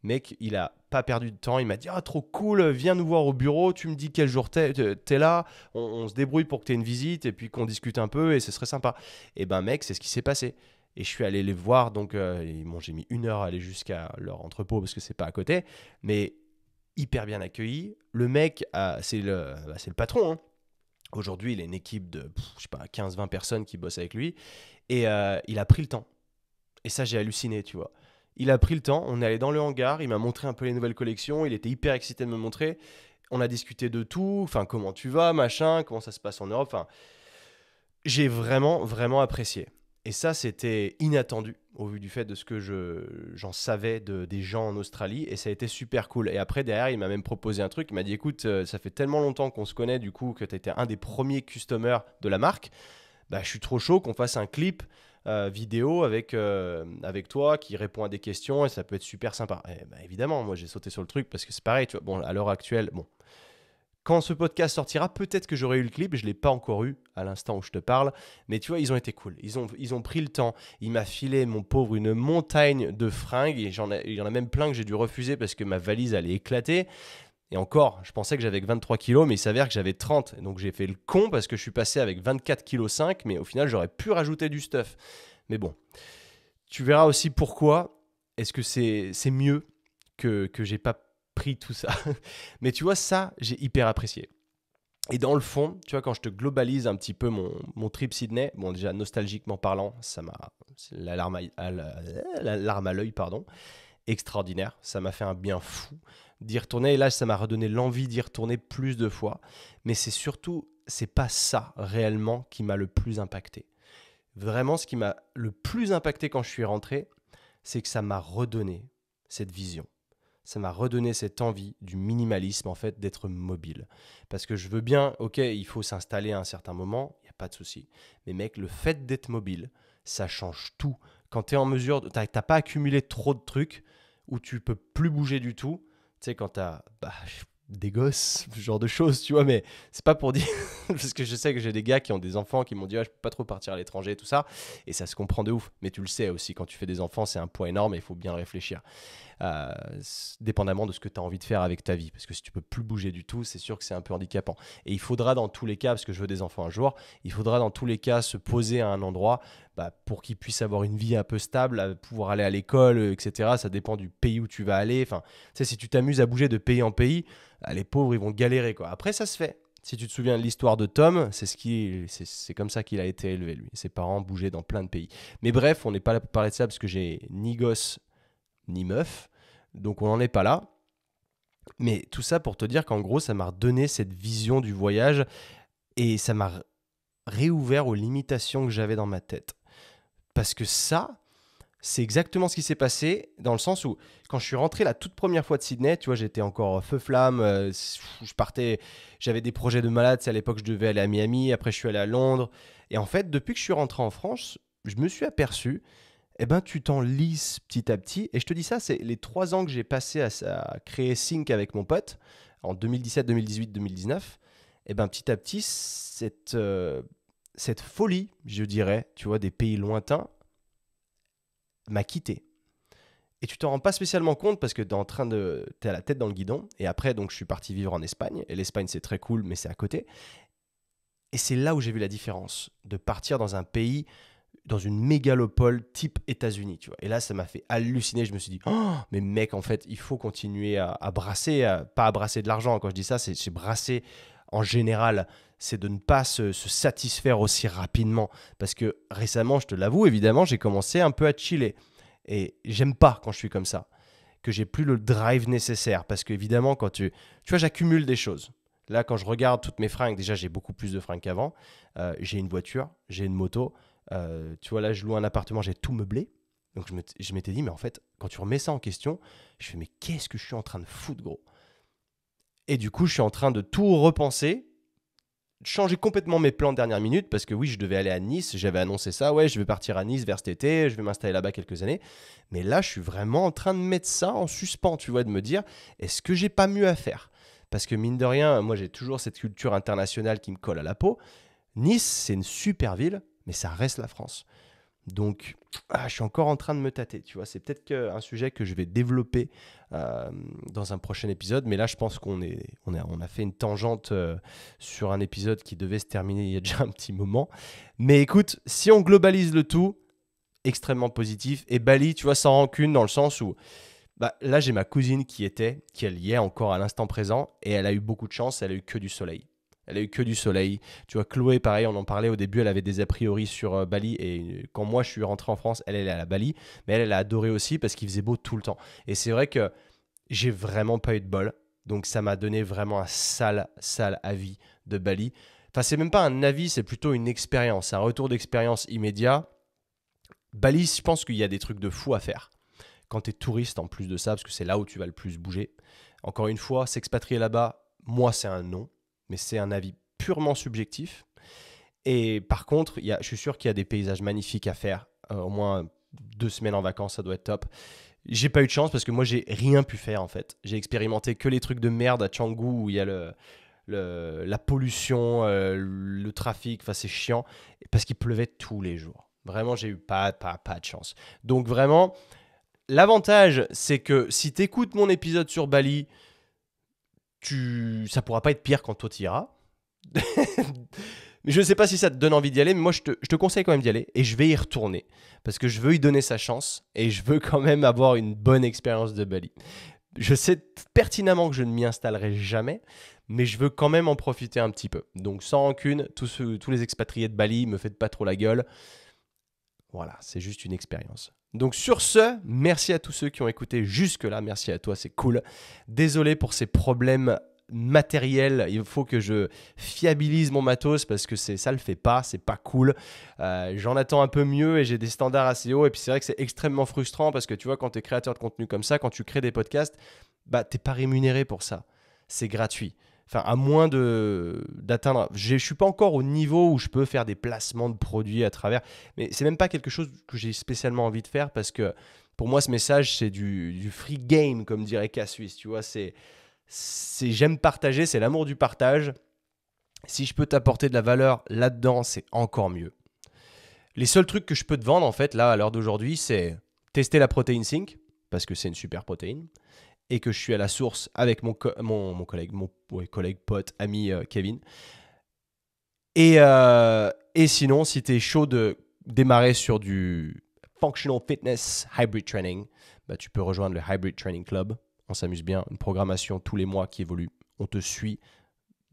mec, il a pas perdu de temps. Il m'a dit, ah, trop cool, viens nous voir au bureau. Tu me dis quel jour t'es là. On se débrouille pour que tu aies une visite et puis qu'on discute un peu et ce serait sympa. Et mec, c'est ce qui s'est passé. Et je suis allé les voir. Donc, j'ai mis 1 heure à aller jusqu'à leur entrepôt parce que c'est pas à côté. Mais hyper bien accueilli. Le mec, c'est le patron. Hein. Aujourd'hui, il a une équipe de, je sais pas, 15-20 personnes qui bossent avec lui. Et il a pris le temps. Et ça, j'ai halluciné, tu vois. Il a pris le temps, on est allé dans le hangar, il m'a montré un peu les nouvelles collections, il était hyper excité de me montrer. On a discuté de tout, enfin, comment tu vas, machin, comment ça se passe en Europe. Enfin, j'ai vraiment, vraiment apprécié. Et ça, c'était inattendu au vu du fait de ce que j'en savais des gens en Australie. Et ça a été super cool. Et après, derrière, il m'a même proposé un truc. Il m'a dit, écoute, ça fait tellement longtemps qu'on se connaît, du coup, que tu étais un des premiers customers de la marque. Je suis trop chaud qu'on fasse un clip vidéo avec toi qui répond à des questions et ça peut être super sympa. Et évidemment, moi j'ai sauté sur le truc parce que c'est pareil, tu vois, bon, à l'heure actuelle, bon, Quand ce podcast sortira, peut-être que j'aurai eu le clip. Je ne l'ai pas encore eu à l'instant où je te parle. Mais tu vois, ils ont été cool. Ils ont pris le temps. Il m'a filé, mon pauvre, une montagne de fringues. Et il y en a même plein que j'ai dû refuser parce que ma valise allait éclater. Et encore, je pensais que j'avais que 23 kilos, mais il s'avère que j'avais 30. Et donc j'ai fait le con parce que je suis passé avec 24,5 kg. Mais au final, j'aurais pu rajouter du stuff. Mais bon, tu verras aussi pourquoi. Est-ce que c'est mieux que j'ai pas pris tout ça. Mais tu vois, ça, j'ai hyper apprécié. Et dans le fond, tu vois, quand je te globalise un petit peu mon trip Sydney, bon, déjà, nostalgiquement parlant, ça m'a. C'est la larme à l'œil, pardon. Extraordinaire. Ça m'a fait un bien fou d'y retourner. Et là, ça m'a redonné l'envie d'y retourner plus de fois. Mais c'est surtout, c'est pas ça réellement qui m'a le plus impacté. Vraiment, ce qui m'a le plus impacté quand je suis rentré, c'est que ça m'a redonné cette vision. Ça m'a redonné cette envie du minimalisme, en fait, d'être mobile. Parce que je veux bien, ok, il faut s'installer à un certain moment, il n'y a pas de souci. Mais mec, le fait d'être mobile, ça change tout. Quand tu es en mesure, t'as pas accumulé trop de trucs où tu peux plus bouger du tout. Tu sais, quand tu as des gosses, ce genre de choses, tu vois, mais c'est pas pour dire, parce que je sais que j'ai des gars qui ont des enfants qui m'ont dit, ah, je peux pas trop partir à l'étranger, tout ça, et ça se comprend de ouf. Mais tu le sais aussi, quand tu fais des enfants, c'est un poids énorme et il faut bien réfléchir. euh, Dépendamment de ce que tu as envie de faire avec ta vie. Parce que si tu peux plus bouger du tout, c'est sûr que c'est un peu handicapant. Et il faudra dans tous les cas, parce que je veux des enfants un jour, il faudra dans tous les cas se poser à un endroit pour qu'ils puissent avoir une vie un peu stable, pouvoir aller à l'école, etc. Ça dépend du pays où tu vas aller. Enfin, tu sais, si tu t'amuses à bouger de pays en pays, les pauvres, ils vont galérer, quoi. Après, ça se fait. Si tu te souviens de l'histoire de Tom, c'est comme ça qu'il a été élevé, lui. Ses parents bougeaient dans plein de pays. Mais bref, on n'est pas là pour parler de ça parce que j'ai ni gosse ni meuf. Donc on n'en est pas là. Mais tout ça pour te dire qu'en gros, ça m'a redonné cette vision du voyage et ça m'a réouvert aux limitations que j'avais dans ma tête. Parce que ça, c'est exactement ce qui s'est passé dans le sens où quand je suis rentré la toute première fois de Sydney, tu vois, j'étais encore feu flamme, je partais, j'avais des projets de malade, c'est à l'époque je devais aller à Miami, après je suis allé à Londres. Et en fait, depuis que je suis rentré en France, je me suis aperçu eh ben, tu t'enlises petit à petit. Et je te dis ça, c'est les 3 ans que j'ai passé à créer Sync avec mon pote, en 2017, 2018, 2019. Eh ben, petit à petit, cette folie, je dirais, tu vois, des pays lointains, m'a quitté. Et tu t'en rends pas spécialement compte parce que t'es à la tête dans le guidon. Et après, donc, je suis parti vivre en Espagne. Et l'Espagne, c'est très cool, mais c'est à côté. Et c'est là où j'ai vu la différence de partir dans un pays dans une mégalopole type États-Unis, tu vois. Et là, ça m'a fait halluciner. Je me suis dit, oh, mais mec, en fait, il faut continuer à brasser, pas à brasser de l'argent. Quand je dis ça, c'est brasser en général. C'est de ne pas se satisfaire aussi rapidement. Parce que récemment, je te l'avoue, évidemment, j'ai commencé un peu à chiller. Et j'aime pas quand je suis comme ça, que j'ai plus le drive nécessaire. Parce qu'évidemment, quand tu vois, j'accumule des choses. Là, quand je regarde toutes mes fringues, déjà, j'ai beaucoup plus de fringues qu'avant. J'ai une voiture, j'ai une moto. Tu vois, là, je loue un appartement, j'ai tout meublé. Donc, je m'étais dit, mais en fait, quand tu remets ça en question, je fais, mais qu'est-ce que je suis en train de foutre, gros? Et du coup, je suis en train de tout repenser, changer complètement mes plans de dernière minute, parce que oui, je devais aller à Nice, j'avais annoncé ça, ouais, je vais partir à Nice vers cet été, je vais m'installer là-bas quelques années. Mais là, je suis vraiment en train de mettre ça en suspens, tu vois, de me dire, est-ce que j'ai pas mieux à faire? Parce que mine de rien, moi, j'ai toujours cette culture internationale qui me colle à la peau. Nice, c'est une super ville, mais ça reste la France. Donc, je suis encore en train de me tâter, tu vois. C'est peut-être un sujet que je vais développer dans un prochain épisode. Mais là, je pense qu'on a fait une tangente sur un épisode qui devait se terminer il y a déjà un petit moment. Mais écoute, si on globalise le tout, extrêmement positif. Et Bali, tu vois, sans rancune, dans le sens où là, j'ai ma cousine qui elle y est encore à l'instant présent. Et elle a eu beaucoup de chance, elle a eu que du soleil. Elle a eu que du soleil. Tu vois, Chloé, pareil, on en parlait au début, elle avait des a priori sur Bali. Et quand moi, je suis rentré en France, elle est à la Bali. Mais elle a adoré aussi parce qu'il faisait beau tout le temps. Et c'est vrai que j'ai vraiment pas eu de bol. Donc ça m'a donné vraiment un sale avis de Bali. Enfin, c'est même pas un avis, c'est plutôt une expérience, un retour d'expérience immédiat. Bali, je pense qu'il y a des trucs de fou à faire. Quand tu es touriste en plus de ça, parce que c'est là où tu vas le plus bouger. Encore une fois, s'expatrier là-bas, moi, c'est un non. Mais c'est un avis purement subjectif. Et par contre, je suis sûr qu'il y a des paysages magnifiques à faire. Au moins 2 semaines en vacances, ça doit être top. J'ai pas eu de chance parce que moi, j'ai rien pu faire en fait. J'ai expérimenté que les trucs de merde à Canggu où il y a la pollution, le trafic, enfin c'est chiant, parce qu'il pleuvait tous les jours. Vraiment, j'ai eu pas de chance. Donc vraiment, l'avantage, c'est que si tu écoutes mon épisode sur Bali, ça pourra pas être pire quand toi tu iras. Mais je ne sais pas si ça te donne envie d'y aller, mais moi je te conseille quand même d'y aller et je vais y retourner parce que je veux y donner sa chance et je veux quand même avoir une bonne expérience de Bali. Je sais pertinemment que je ne m'y installerai jamais, mais je veux quand même en profiter un petit peu. Donc sans rancune, tous les expatriés de Bali, me faites pas trop la gueule. Voilà, c'est juste une expérience. Donc sur ce, merci à tous ceux qui ont écouté jusque-là. Merci à toi, c'est cool. Désolé pour ces problèmes matériels. Il faut que je fiabilise mon matos parce que ça le fait pas, c'est pas cool. J'en attends un peu mieux et j'ai des standards assez hauts. Et puis c'est vrai que c'est extrêmement frustrant parce que tu vois, quand tu es créateur de contenu comme ça, quand tu crées des podcasts, bah, tu n'es pas rémunéré pour ça. C'est gratuit. Enfin, à moins d'atteindre... Je ne suis pas encore au niveau où je peux faire des placements de produits à travers. Mais c'est même pas quelque chose que j'ai spécialement envie de faire parce que pour moi, ce message, c'est du free game, comme dirait K-Swiss. Tu vois, j'aime partager, c'est l'amour du partage. Si je peux t'apporter de la valeur là-dedans, c'est encore mieux. Les seuls trucs que je peux te vendre, en fait, là, à l'heure d'aujourd'hui, c'est tester la protéine Sync, parce que c'est une super protéine, et que je suis à la source avec mon collègue, collègue, pote, ami Kevin. Et sinon, si tu es chaud de démarrer sur du Functional Fitness Hybrid Training, bah, tu peux rejoindre le Hybrid Training Club. On s'amuse bien, une programmation tous les mois qui évolue. On te suit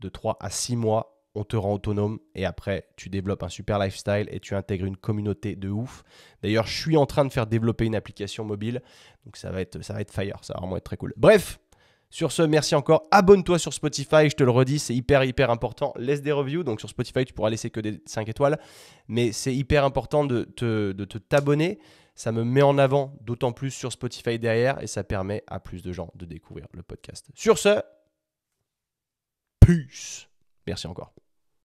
de 3 à 6 mois, on te rend autonome et après, tu développes un super lifestyle et tu intègres une communauté de ouf. D'ailleurs, je suis en train de faire développer une application mobile, donc ça va être fire, ça va vraiment être très cool. Bref, sur ce, merci encore. Abonne-toi sur Spotify, je te le redis, c'est hyper important. Laisse des reviews, donc sur Spotify, tu pourras laisser que des 5 étoiles, mais c'est hyper important de t'abonner. Ça me met en avant d'autant plus sur Spotify derrière et ça permet à plus de gens de découvrir le podcast. Sur ce, peace. Merci encore.